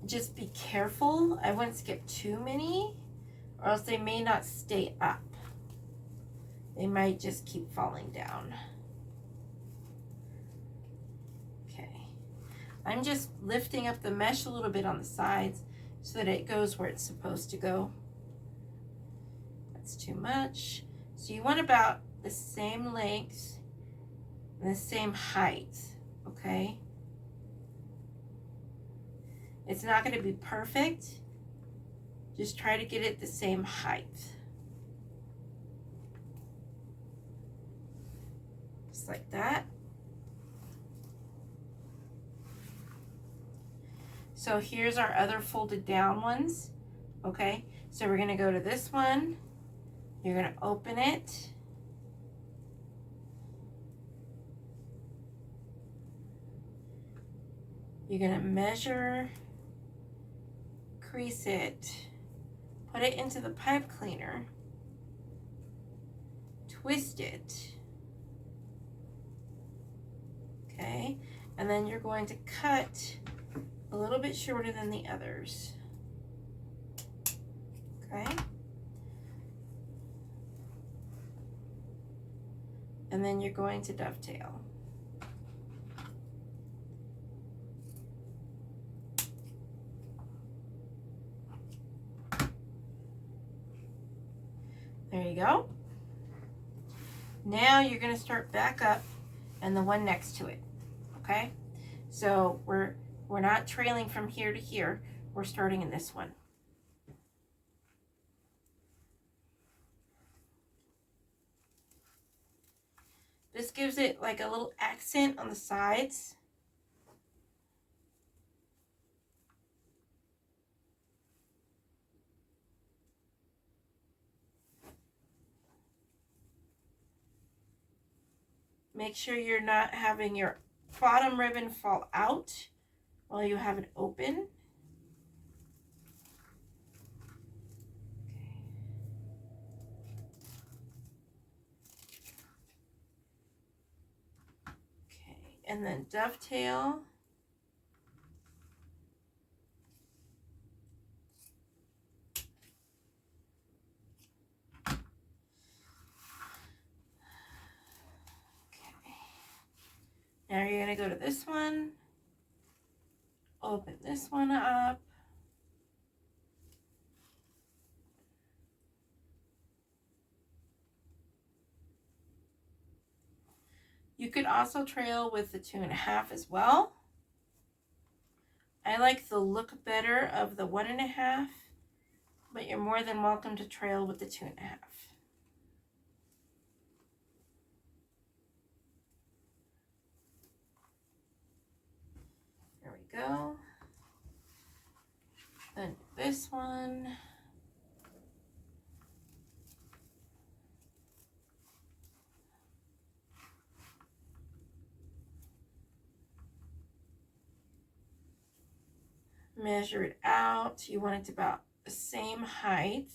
Just be careful. I wouldn't skip too many, or else they may not stay up. They might just keep falling down. Okay. I'm just lifting up the mesh a little bit on the sides so that it goes where it's supposed to go. That's too much. So you want about the same length and the same height, okay? It's not going to be perfect. Just try to get it the same height. Just like that. So here's our other folded down ones, okay? So we're gonna go to this one. You're gonna open it. You're gonna measure, crease it, put it into the pipe cleaner, twist it, okay? And then you're going to cut a little bit shorter than the others, okay? And then you're going to dovetail. There you go. Now you're going to start back up and the one next to it, okay? So we're not trailing from here to here. We're starting in this one. This gives it like a little accent on the sides. Make sure you're not having your bottom ribbon fall out while you have it open. and then dovetail. Now you're going to go to this one, open this one up. You could also trail with the 2.5 as well. I like the look better of the 1.5, but you're more than welcome to trail with the 2.5. There we go. Then this one. Measure it out. You want it about the same height.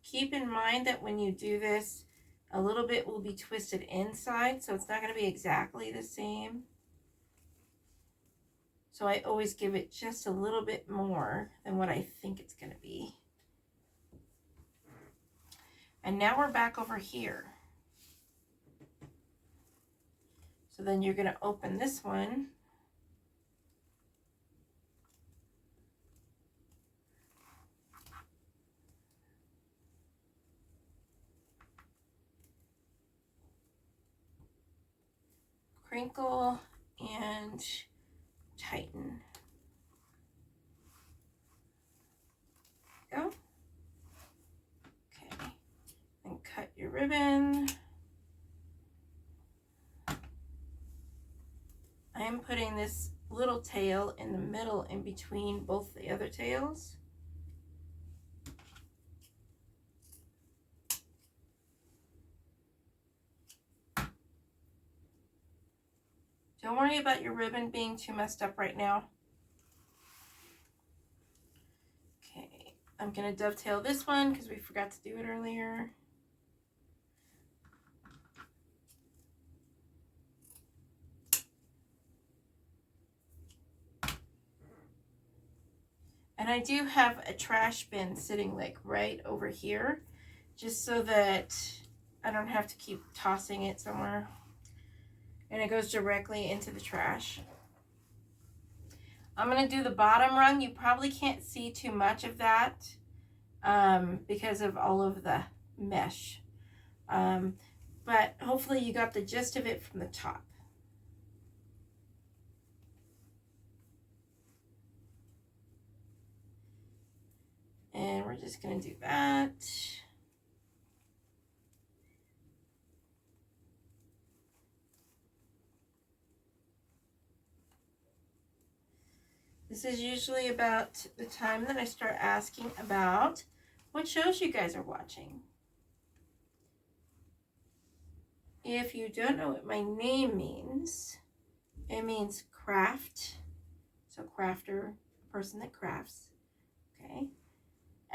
Keep in mind that when you do this, a little bit will be twisted inside, so it's not going to be exactly the same. So I always give it just a little bit more than what I think it's going to be. And now we're back over here. So then you're going to open this one. Crinkle and tighten. Go. Okay. And cut your ribbon. I am putting this little tail in the middle in between both the other tails. Don't worry about your ribbon being too messed up right now. Okay, I'm going to dovetail this one because we forgot to do it earlier. And I do have a trash bin sitting like right over here, just so that I don't have to keep tossing it somewhere. And it goes directly into the trash. I'm going to do the bottom rung. You probably can't see too much of that because of all of the mesh. But hopefully you got the gist of it from the top. And we're just going to do that. This is usually about the time that I start asking about what shows you guys are watching. If you don't know what my name means, it means craft. So crafter, person that crafts. Okay.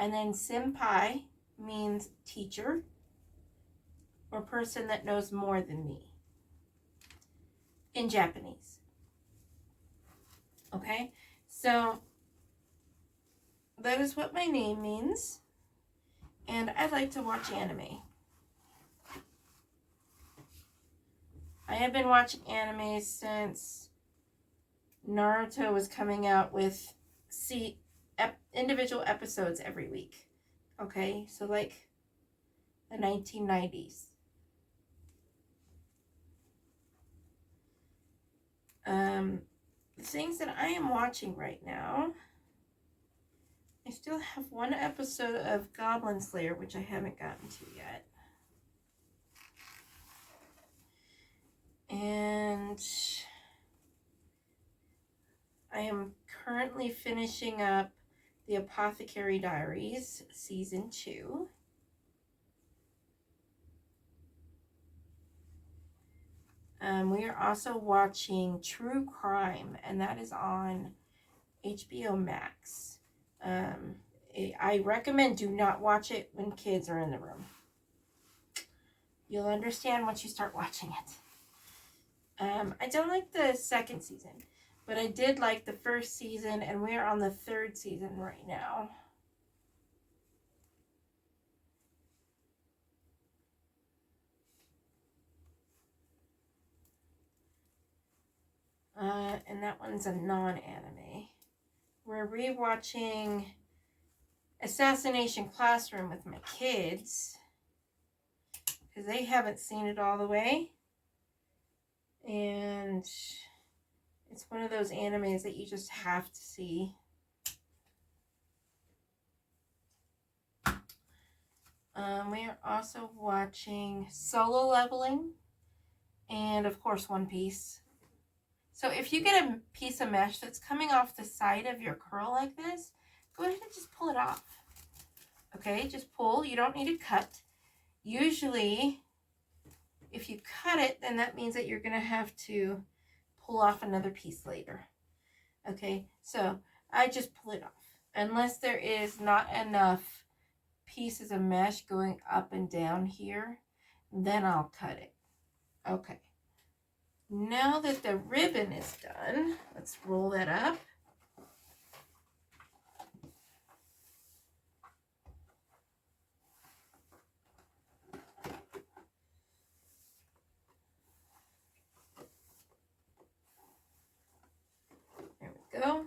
And then senpai means teacher or person that knows more than me in Japanese. Okay, so that is what my name means. And I like to watch anime. I have been watching anime since Naruto was coming out with individual episodes every week. Okay, so like the 1990s. The things that I am watching right now, I still have one episode of Goblin Slayer, which I haven't gotten to yet. And I am currently finishing up The Apothecary Diaries, Season 2. We are also watching True Crime, and that is on HBO Max. I recommend do not watch it when kids are in the room. You'll understand once you start watching it. I don't like the second season, but I did like the first season, and we're on the third season right now. And that one's a non-anime. We're rewatching Assassination Classroom with my kids because they haven't seen it all the way. And it's one of those animes that you just have to see. We are also watching Solo Leveling and, of course, One Piece. So if you get a piece of mesh that's coming off the side of your curl like this, go ahead and just pull it off. Okay, just pull. You don't need to cut. Usually, if you cut it, then that means that you're going to have to pull off another piece later. Okay, so I just pull it off. Unless there is not enough pieces of mesh going up and down here, then I'll cut it. Okay. Now that the ribbon is done, let's roll that up. There we go.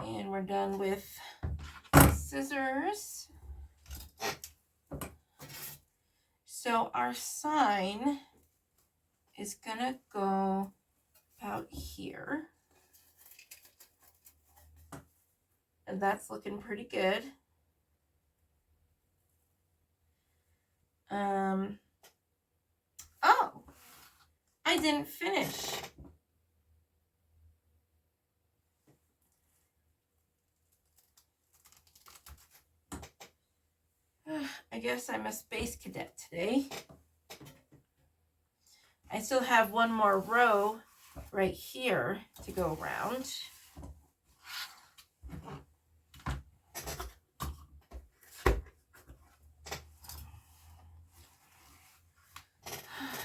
And we're done with scissors. So our sign is gonna go out here. And that's looking pretty good. Oh, I didn't finish. I guess I'm a space cadet today. I still have one more row right here to go around.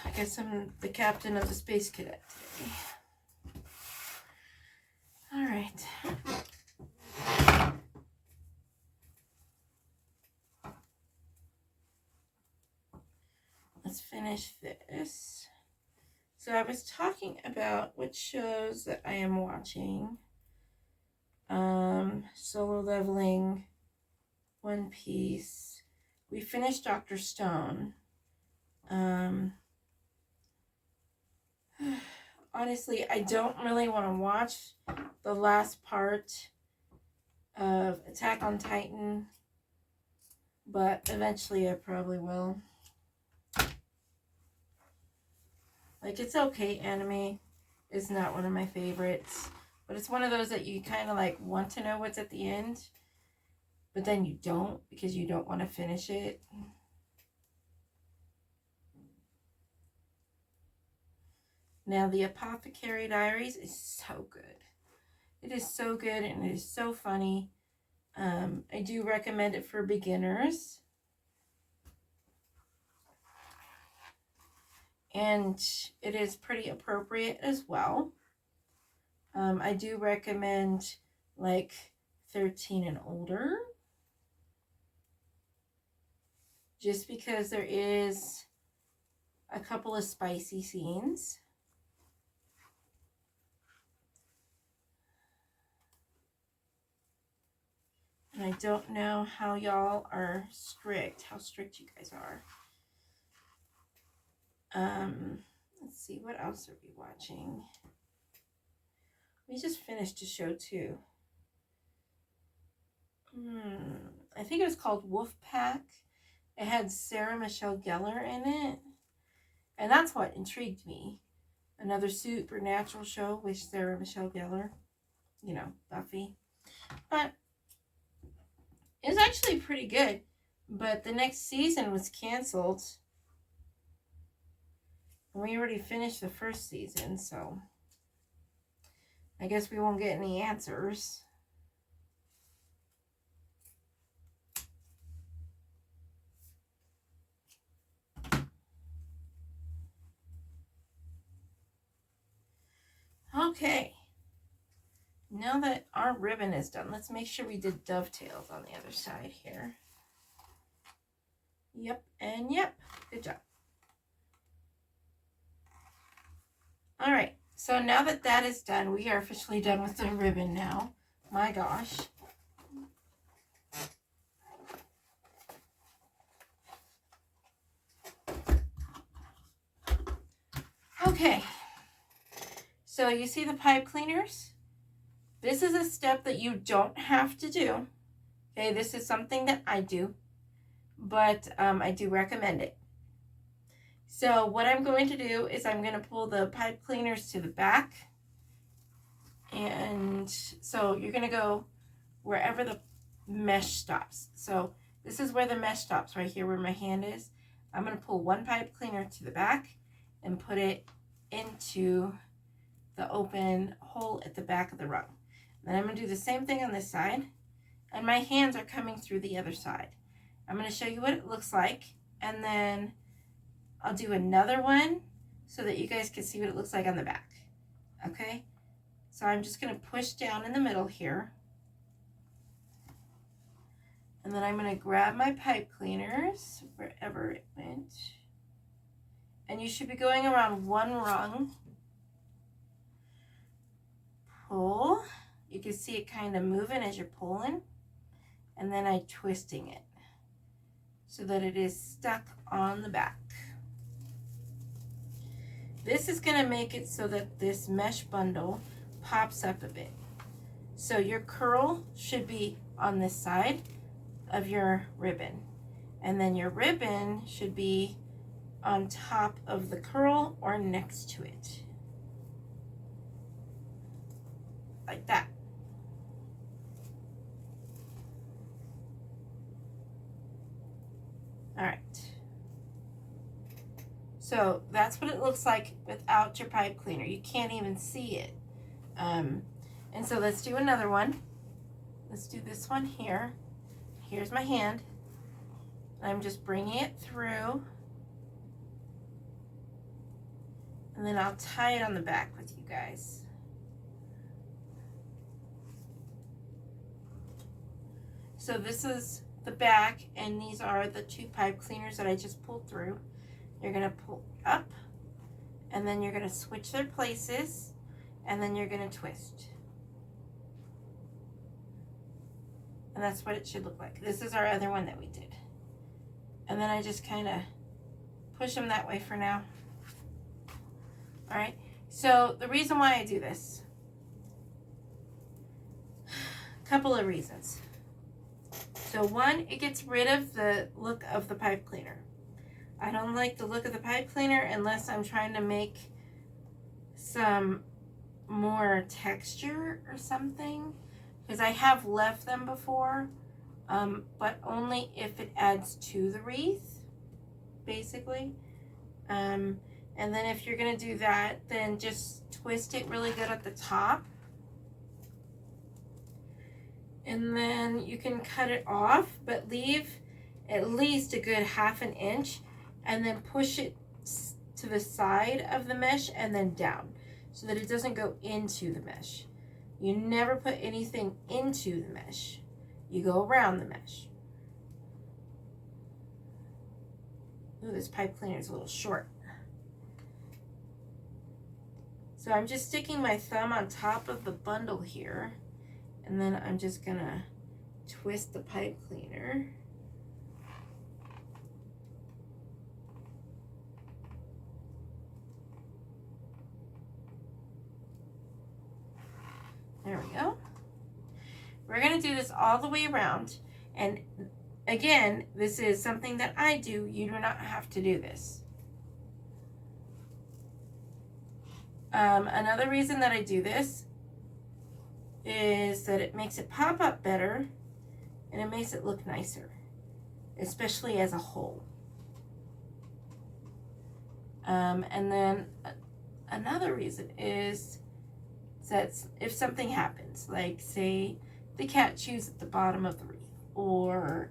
I guess I'm the captain of the space cadet today. All right. Let's finish this. So I was talking about what shows that I am watching. Solo Leveling, One Piece. We finished Dr. Stone. Honestly, I don't really want to watch the last part of Attack on Titan, but eventually I probably will. Like, it's okay, anime is not one of my favorites, but it's one of those that you kind of like want to know what's at the end, but then you don't because you don't want to finish it. Now, the Apothecary Diaries is so good. It is so good and it is so funny. I do recommend it for beginners. And it is pretty appropriate as well. I do recommend like 13 and older. Just because there is a couple of spicy scenes. And I don't know how y'all are strict, how strict you guys are. Let's see, what else are we watching? We just finished a show too. I think it was called Wolfpack. It had Sarah Michelle Gellar in it. And that's what intrigued me. Another supernatural show with Sarah Michelle Gellar. You know, Buffy. But it was actually pretty good. But the next season was canceled. And we already finished the first season, so I guess we won't get any answers. Okay. Now that our ribbon is done, let's make sure we did dovetails on the other side here. Yep, and yep. Good job. All right, so now that that is done, we are officially done with the ribbon now. My gosh. Okay, so you see the pipe cleaners? This is a step that you don't have to do. Okay, this is something that I do, but I do recommend it. So what I'm going to do is I'm going to pull the pipe cleaners to the back. And so you're going to go wherever the mesh stops. So this is where the mesh stops, right here where my hand is. I'm going to pull one pipe cleaner to the back and put it into the open hole at the back of the rung. Then I'm going to do the same thing on this side, and my hands are coming through the other side. I'm going to show you what it looks like, and then I'll do another one so that you guys can see what it looks like on the back. Okay, so I'm just going to push down in the middle here, and then I'm going to grab my pipe cleaners wherever it went, and you should be going around one rung. Pull. You can see it kind of moving as you're pulling, and then I'm twisting it so that it is stuck on the back. This is going to make it so that this mesh bundle pops up a bit. So your curl should be on this side of your ribbon, and then your ribbon should be on top of the curl or next to it, like that. All right. So that's what it looks like without your pipe cleaner. You can't even see it. And so let's do another one. Let's do this one here. Here's my hand. I'm just bringing it through. And then I'll tie it on the back with you guys. So this is the back, and these are the two pipe cleaners that I just pulled through. You're going to pull up, and then you're going to switch their places, and then you're going to twist. And that's what it should look like. This is our other one that we did. And then I just kind of push them that way for now. All right, so the reason why I do this, a couple of reasons. So one, it gets rid of the look of the pipe cleaner. I don't like the look of the pipe cleaner unless I'm trying to make some more texture or something, because I have left them before, but only if it adds to the wreath, basically. And then if you're going to do that, then just twist it really good at the top. And then you can cut it off, but leave at least a good ½ inch, and then push it to the side of the mesh and then down so that it doesn't go into the mesh. You never put anything into the mesh. You go around the mesh. Ooh, this pipe cleaner is a little short. So I'm just sticking my thumb on top of the bundle here, and then I'm just gonna twist the pipe cleaner. There we go. We're gonna do this all the way around, and again, this is something that I do. You do not have to do this. Another reason that I do this is that it makes it pop up better, and it makes it look nicer, especially as a whole. And then another reason is that if something happens, like say the cat chews at the bottom of the wreath, or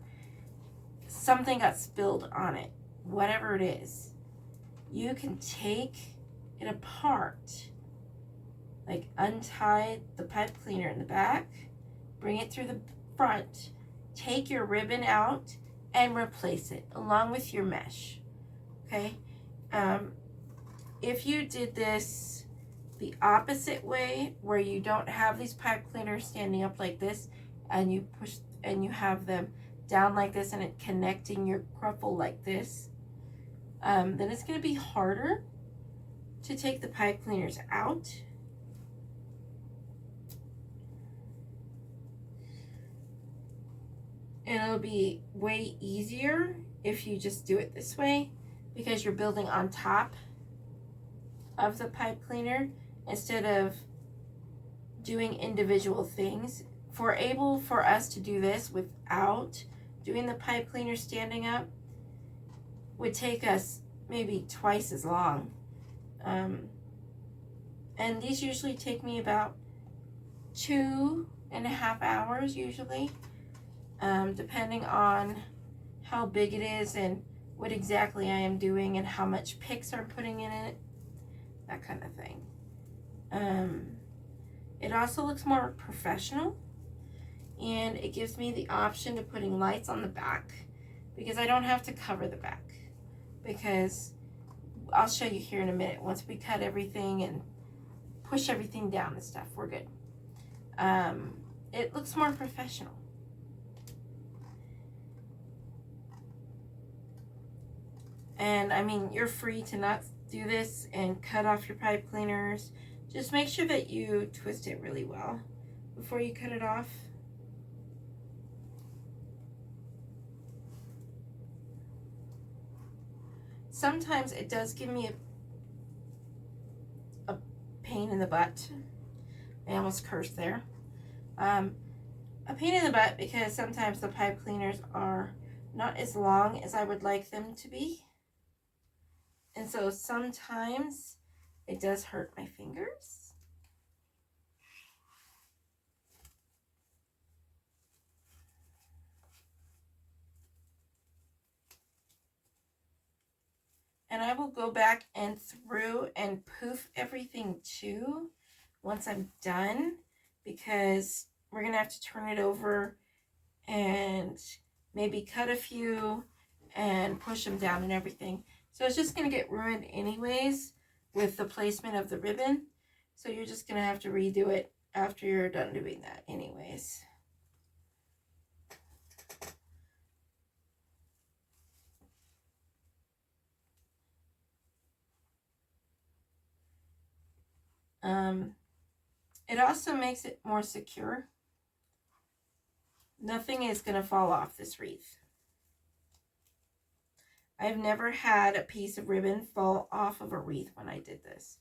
something got spilled on it, whatever it is, you can take it apart Like untie the pipe cleaner in the back, bring it through the front, take your ribbon out and replace it along with your mesh. Okay. If you did this the opposite way, where you don't have these pipe cleaners standing up like this, and you push and you have them down like this and it connecting your cruffle like this, then it's going to be harder to take the pipe cleaners out. And it'll be way easier if you just do it this way, because you're building on top of the pipe cleaner instead of doing individual things. For us to do this without doing the pipe cleaner standing up would take us maybe twice as long. And these usually take me about 2.5 hours usually, depending on how big it is and what exactly I am doing and how much picks I'm putting in it, that kind of thing. It also looks more professional, and it gives me the option to putting lights on the back, because I don't have to cover the back, because I'll show you here in a minute. Once we cut everything and push everything down and stuff, we're good. It looks more professional. And I mean, you're free to not do this and cut off your pipe cleaners. Just make sure that you twist it really well before you cut it off. Sometimes it does give me a pain in the butt. I almost cursed there. A pain in the butt because sometimes the pipe cleaners are not as long as I would like them to be. And so sometimes it does hurt my fingers. And I will go back and through and poof everything too once I'm done, because we're going to have to turn it over and maybe cut a few and push them down and everything. So it's just going to get ruined anyways with the placement of the ribbon. So you're just going to have to redo it after you're done doing that anyways. It also makes it more secure. Nothing is going to fall off this wreath. I've never had a piece of ribbon fall off of a wreath when I did this.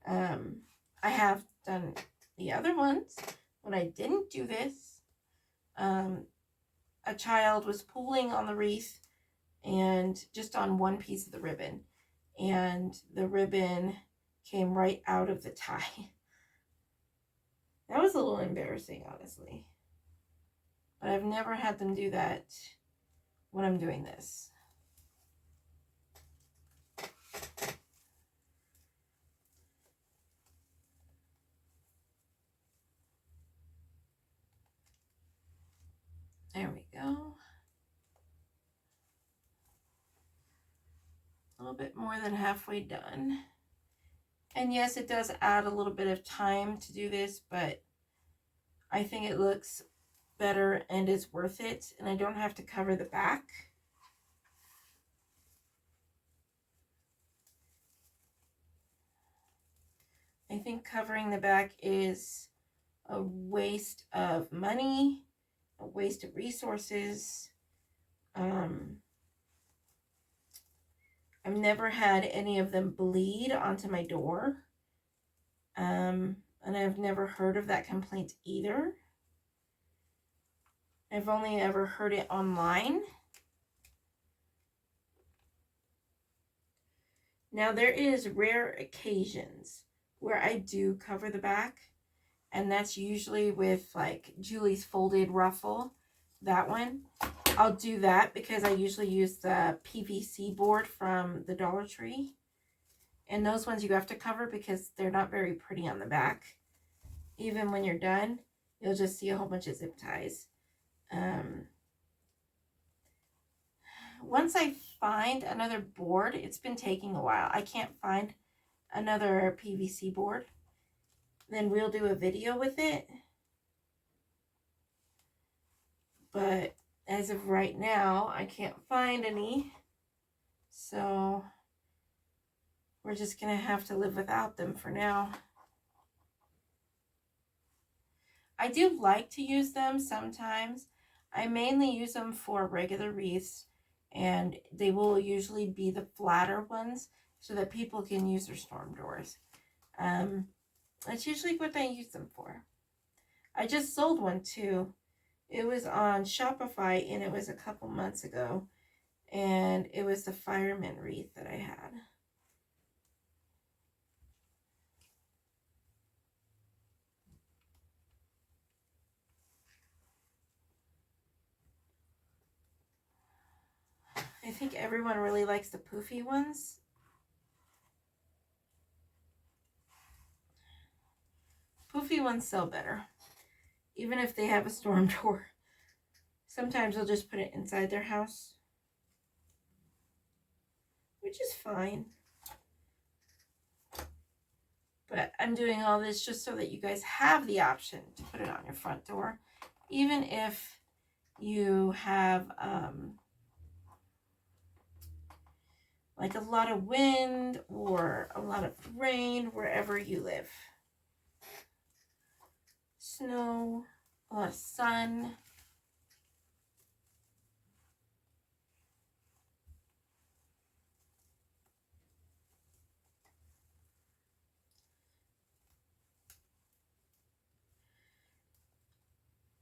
I have done the other ones when I didn't do this. A child was pulling on the wreath and just on one piece of the ribbon, and the ribbon came right out of the tie. That was a little embarrassing, honestly. But I've never had them do that when I'm doing this. There we go. A little bit more than halfway done. And yes, it does add a little bit of time to do this, but I think it looks better and is worth it, and I don't have to cover the back. I think covering the back is a waste of money, a waste of resources. I've never had any of them bleed onto my door. And I've never heard of that complaint either. I've only ever heard it online. Now, there is rare occasions where I do cover the back, and that's usually with like Julie's folded ruffle, that one. I'll do that because I usually use the PVC board from the Dollar Tree. And those ones you have to cover because they're not very pretty on the back. even when you're done, you'll just see a whole bunch of zip ties. Once I find another board, it's been taking a while. I can't find another PVC board. Then we'll do a video with it. But as of right now, I can't find any. So we're just going to have to live without them for now. I do like to use them sometimes. I mainly use them for regular wreaths, and they will usually be the flatter ones so that people can use their storm doors. That's usually what I use them for. I just sold one too. It was on Shopify, and it was a couple months ago, and it was the fireman wreath that I had. I think everyone really likes the poofy ones. Poofy ones sell better, even if they have a storm door. Sometimes they'll just put it inside their house, which is fine. But I'm doing all this just so that you guys have the option to put it on your front door, even if you have like a lot of wind or a lot of rain wherever you live. Snow, a lot of sun.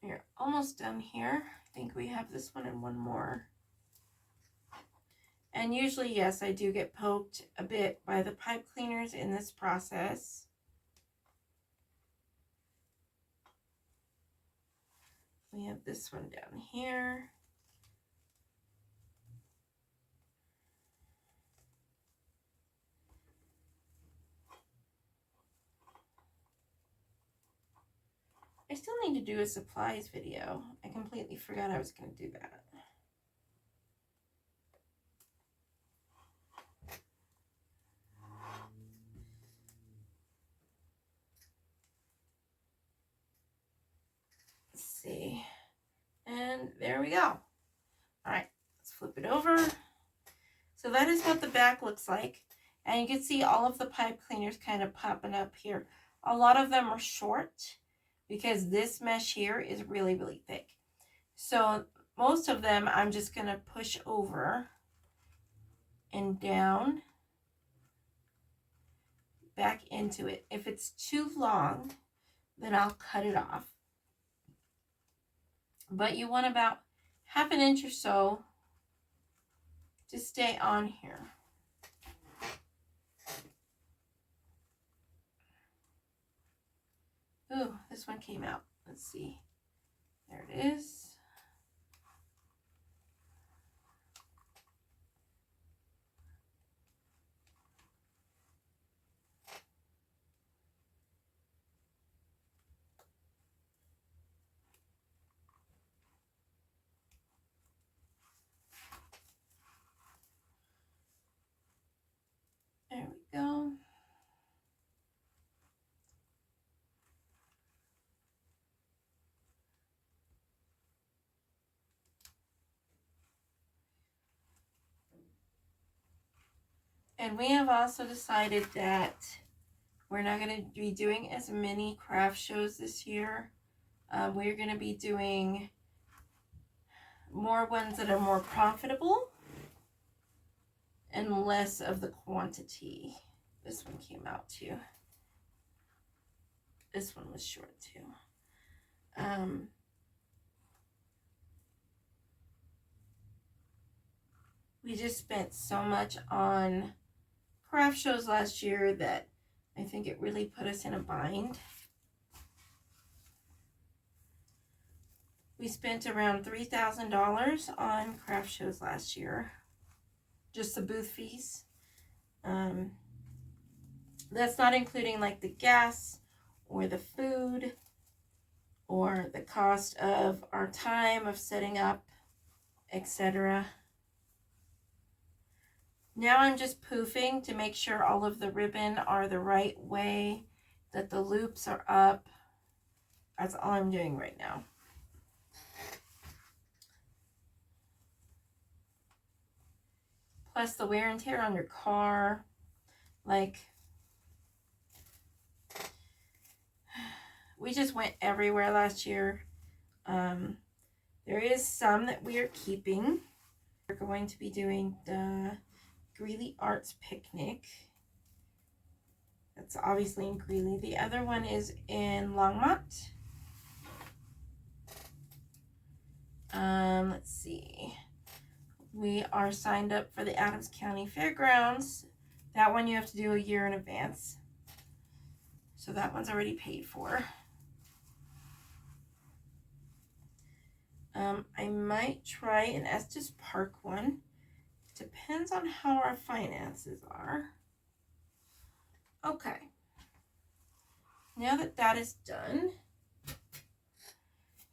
We're almost done here. I think we have this one and one more. And usually, yes, I do get poked a bit by the pipe cleaners in this process. We have this one down here. I still need to do a supplies video. I completely forgot I was going to do that. Let's see. And there we go. All right, let's flip it over. So that is what the back looks like. And you can see all of the pipe cleaners kind of popping up here. A lot of them are short because this mesh here is really, really thick. So most of them I'm just going to push over and down back into it. If it's too long, then I'll cut it off. But you want about ½ inch or so to stay on here. Ooh, this one came out. Let's see. There it is. There we go. And we have also decided that we're not going to be doing as many craft shows this year. We're going to be doing more ones that are more profitable and less of the quantity. This one came out too. This one was short too. We just spent so much on craft shows last year that I think it really put us in a bind. We spent around $3,000 on craft shows last year. Just the booth fees. That's not including like the gas or the food or the cost of our time of setting up, etc. Now I'm just poofing to make sure all of the ribbon are the right way, that the loops are up. That's all I'm doing right now. Plus the wear and tear on your car. Like, we just went everywhere last year. There is some that we are keeping. We're going to be doing the Greeley Arts Picnic. That's obviously in Greeley. The other one is in Longmont. Let's see. We are signed up for the Adams County Fairgrounds. That one you have to do a year in advance. So that one's already paid for. I might try an Estes Park one. Depends on how our finances are. Okay. Now that that is done,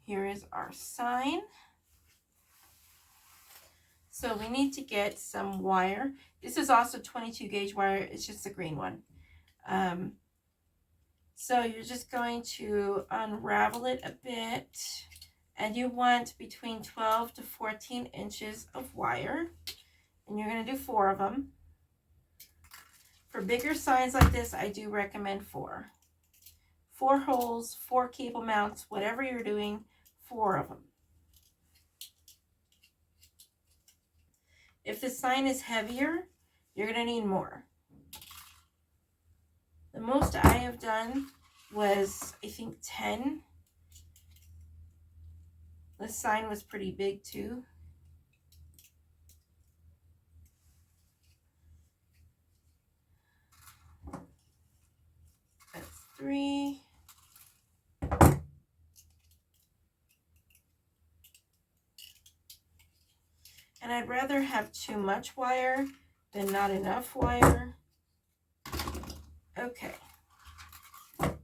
here is our sign. So we need to get some wire. This is also 22 gauge wire. It's just the green one. So you're just going to unravel it a bit. And you want between 12 to 14 inches of wire. And you're going to do 4 of them. For bigger signs like this, I do recommend 4. 4 holes, 4 cable mounts, whatever you're doing, 4 of them. If the sign is heavier, you're going to need more. The most I have done was, I think, 10. The sign was pretty big too. That's 3. And I'd rather have too much wire than not enough wire. Okay. So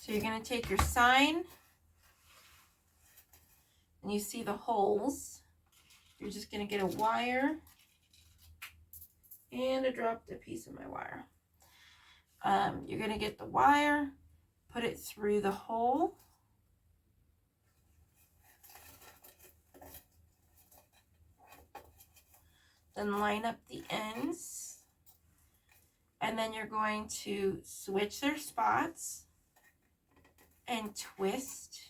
you're going to take your sign, and you see the holes. You're just going to get a wire, and I dropped a piece of my wire. You're going to get the wire, put it through the hole. Then line up the ends. And then you're going to switch their spots and twist.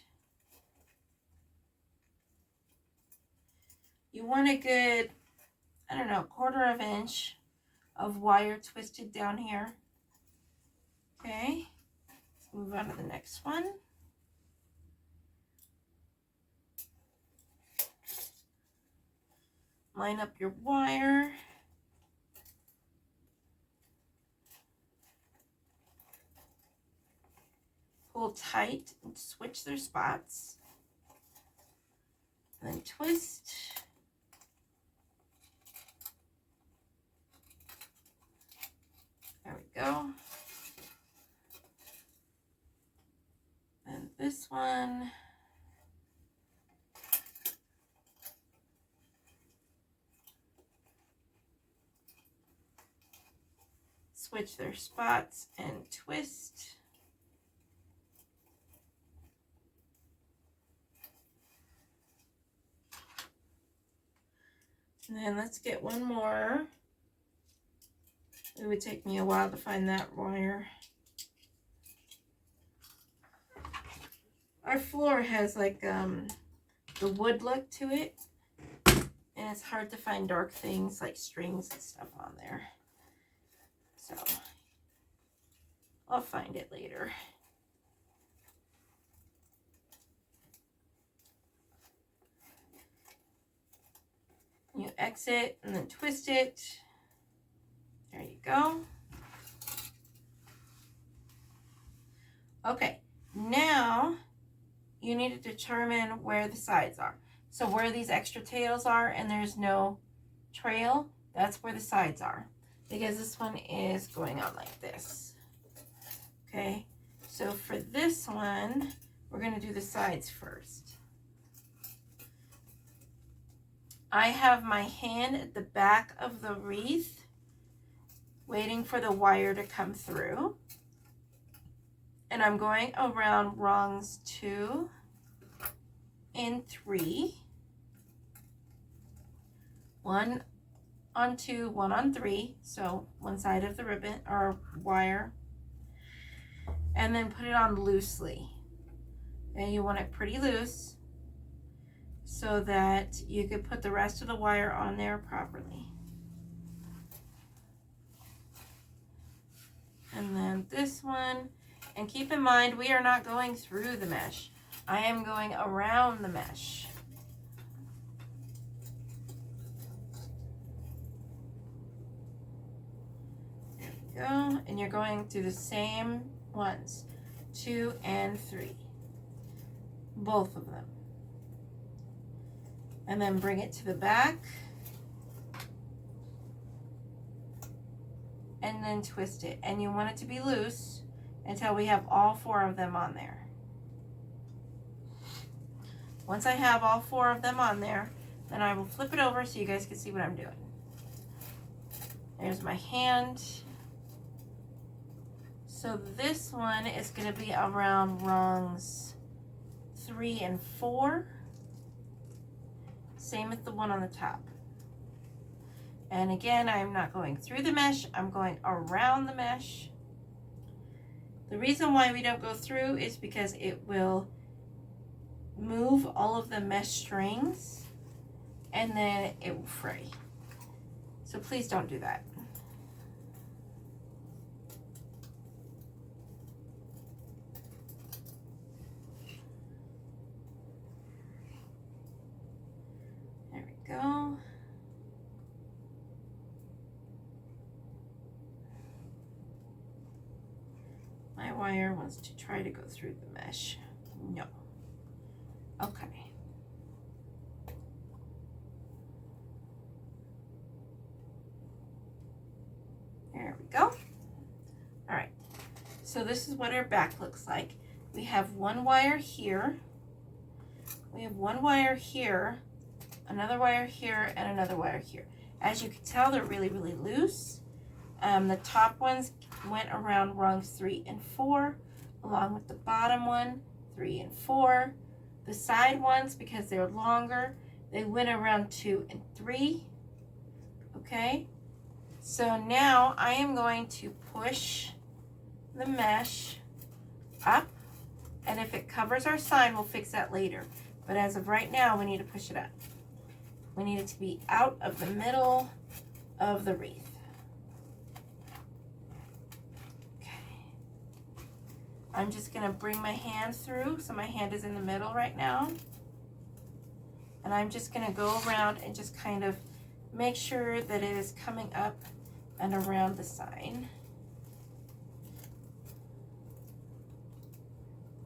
You want a good, I don't know, 1/4 inch of wire twisted down here. Okay, let's move on to the next one. Line up your wire. Pull tight and switch their spots. And then twist. There we go. And this one. Switch their spots and twist. And then let's get one more. It would take me a while to find that wire. Our floor has like the wood look to it, and it's hard to find dark things like strings and stuff on there. So I'll find it later. You exit and then twist it. There you go. Okay, now you need to determine where the sides are. So where these extra tails are and there's no trail, that's where the sides are. Because this one is going on like this. Okay, so for this one, we're going to do the sides first. I have my hand at the back of the wreath, waiting for the wire to come through. And I'm going around rungs 2 and 3. 1 on 2, 1 on 3. So one side of the ribbon or wire. And then put it on loosely. And you want it pretty loose so that you could put the rest of the wire on there properly. And then this one, and keep in mind we are not going through the mesh. I am going around the mesh. There we go, and you're going through the same ones, 2 and 3, both of them. And then bring it to the back. And then twist it. And you want it to be loose until we have all 4 of them on there. Once I have all 4 of them on there, then I will flip it over so you guys can see what I'm doing. There's my hand. So this one is going to be around rungs 3 and 4. Same as the one on the top. And again, I'm not going through the mesh, I'm going around the mesh. The reason why we don't go through is because it will move all of the mesh strings and then it will fray. So please don't do that. There we go. My wire wants to try to go through the mesh. No. Okay. There we go. All right. So this is what our back looks like. We have one wire here. We have one wire here, another wire here, and another wire here. As you can tell, they're really, really loose. The top ones went around rungs 3 and 4, along with the bottom one, 3 and 4. The side ones, because they're longer, they went around 2 and 3. Okay, so now I am going to push the mesh up, and if it covers our sign, we'll fix that later. But as of right now, we need to push it up. We need it to be out of the middle of the wreath. I'm just going to bring my hand through, so my hand is in the middle right now. And I'm just going to go around and just kind of make sure that it is coming up and around the sign.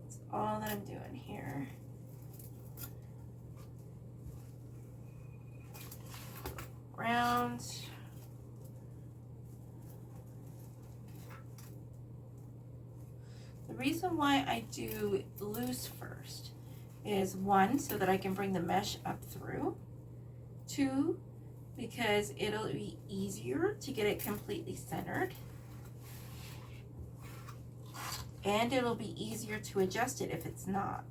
That's all that I'm doing here. Round. The reason why I do loose first is 1, so that I can bring the mesh up through. 2, because it'll be easier to get it completely centered. And it'll be easier to adjust it if it's not.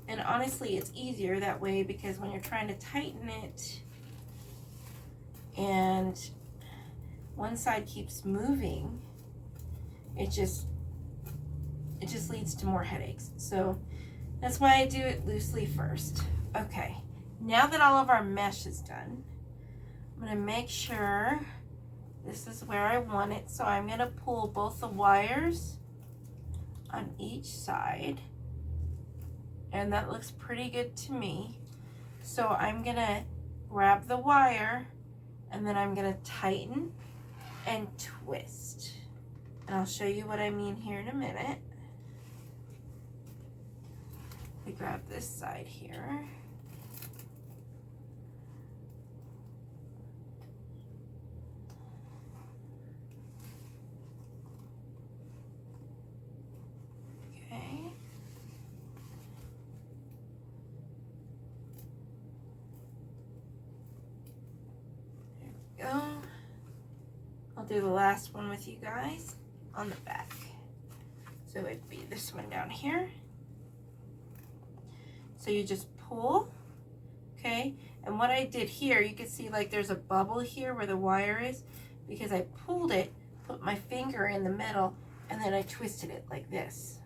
And honestly, it's easier that way because when you're trying to tighten it, and one side keeps moving, it just leads to more headaches. So that's why I do it loosely first. Okay, now that all of our mesh is done, I'm going to make sure this is where I want it. So I'm going to pull both the wires on each side, and that looks pretty good to me. So I'm going to grab the wire, and then I'm going to tighten and twist. And I'll show you what I mean here in a minute. We grab this side here. do the last one with you guys on the back. So it'd be this one down here. So you just pull, okay? And what I did here, you can see like there's a bubble here where the wire is, because I pulled it, put my finger in the middle, and then I twisted it like this.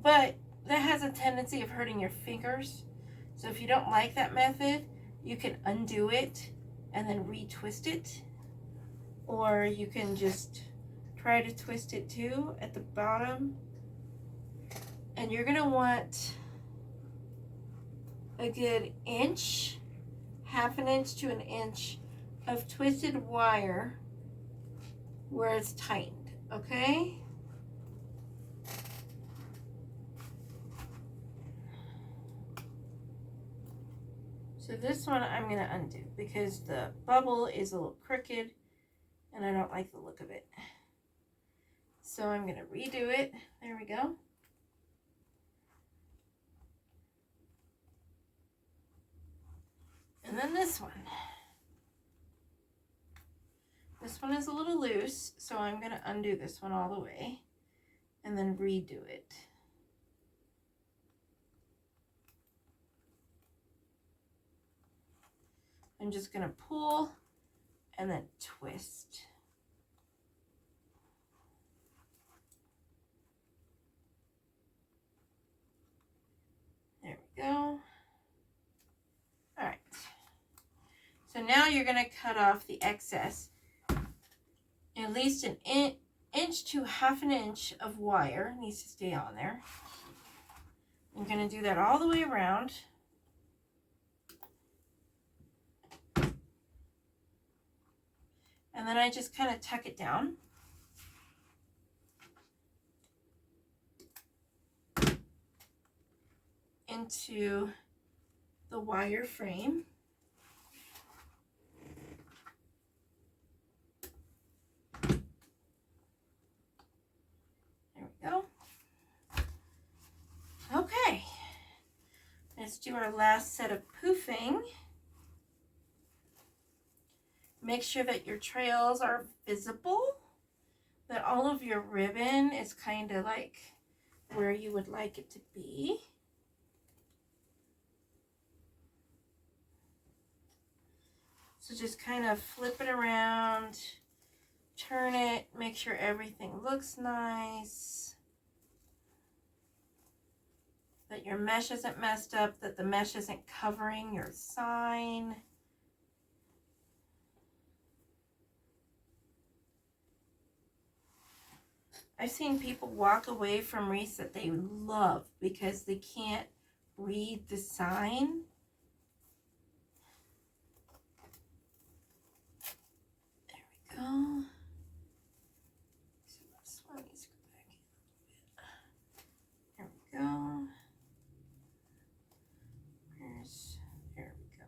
But that has a tendency of hurting your fingers. So if you don't like that method, you can undo it and then retwist it. Or you can just try to twist it too at the bottom. And you're gonna want a good inch, half an inch to an inch of twisted wire where it's tightened, okay? So this one I'm going to undo because the bubble is a little crooked and I don't like the look of it. So I'm going to redo it. There we go. And then this one. This one is a little loose, so I'm going to undo this one all the way and then redo it. I'm just going to pull and then twist. There we go. All right. So now you're going to cut off the excess. At least an inch to half an inch of wire needs to stay on there. I'm going to do that all the way around. And then I just kind of tuck it down. Into the wire frame. There we go. Okay. Let's do our last set of poofing. Make sure that your trails are visible, that all of your ribbon is kind of like where you would like it to be. So just kind of flip it around, turn it, make sure everything looks nice, that your mesh isn't messed up, that the mesh isn't covering your sign. I've seen people walk away from wreaths that they love because they can't read the sign. There we go. So this one needs to go back in a little bit. There we go. There we go.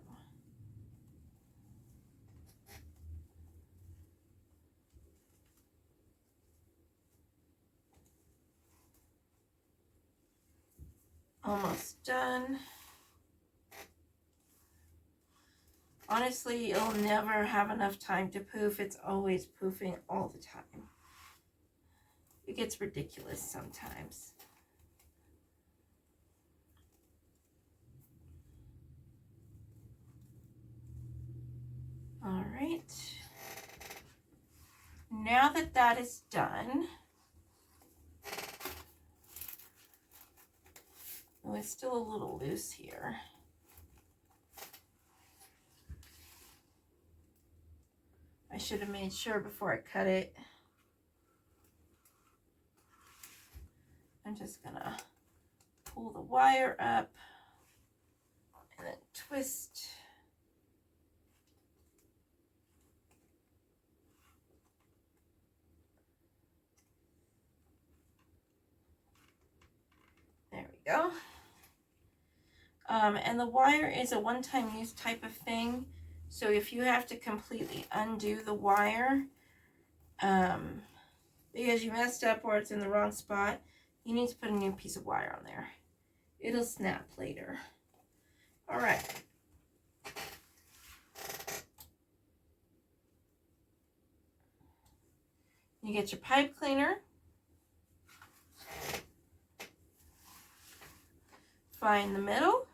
Almost done. Honestly, you'll never have enough time to poof. It's always poofing all the time. It gets ridiculous sometimes. All right. Now that that is done, oh, it's still a little loose here. I should have made sure before I cut it. I'm just gonna pull the wire up and then twist. There we go. And the wire is a one-time use type of thing. So if you have to completely undo the wire because you messed up or it's in the wrong spot, you need to put a new piece of wire on there. It'll snap later. All right. You get your pipe cleaner. Find the middle.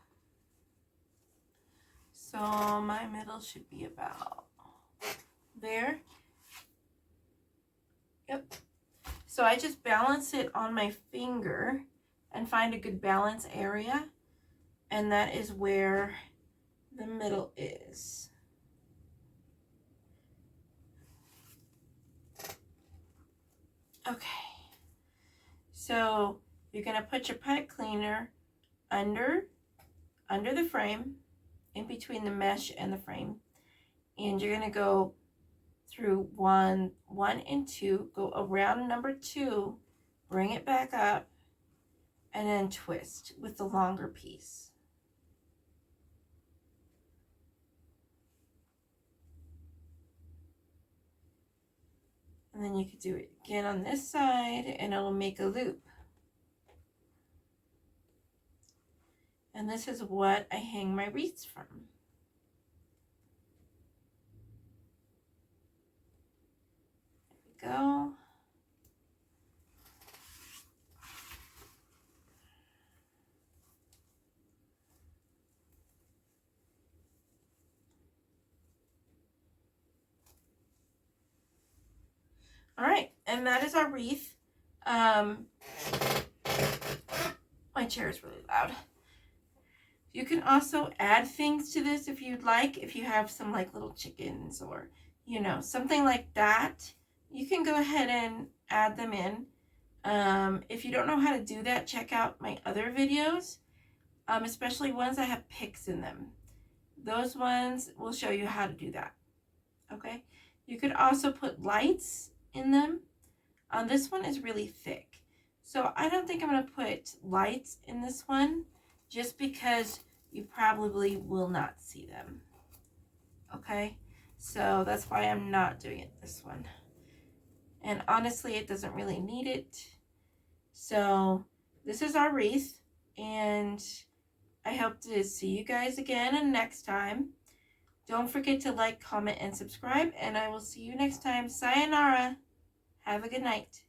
So my middle should be about there. Yep. So I just balance it on my finger and find a good balance area. And that is where the middle is. Okay. So you're going to put your pipe cleaner under the frame, in between the mesh and the frame. And you're going to go through one and two, go around number 2, bring it back up, and then twist with the longer piece. And then you could do it again on this side, and it'll make a loop. And this is what I hang my wreaths from. There we go. All right, and that is our wreath. My chair is really loud. You can also add things to this if you'd like. If you have some like little chickens or, you know, something like that, you can go ahead and add them in. If you don't know how to do that, check out my other videos, especially ones that have pics in them. Those ones will show you how to do that. Okay. You could also put lights in them. This one is really thick, so I don't think I'm going to put lights in this one, just because you probably will not see them. Okay, so that's why I'm not doing it this one. And honestly, it doesn't really need it. So this is our wreath, and I hope to see you guys again next time. Don't forget to like, comment, and subscribe, and I will see you next time. Sayonara. Have a good night.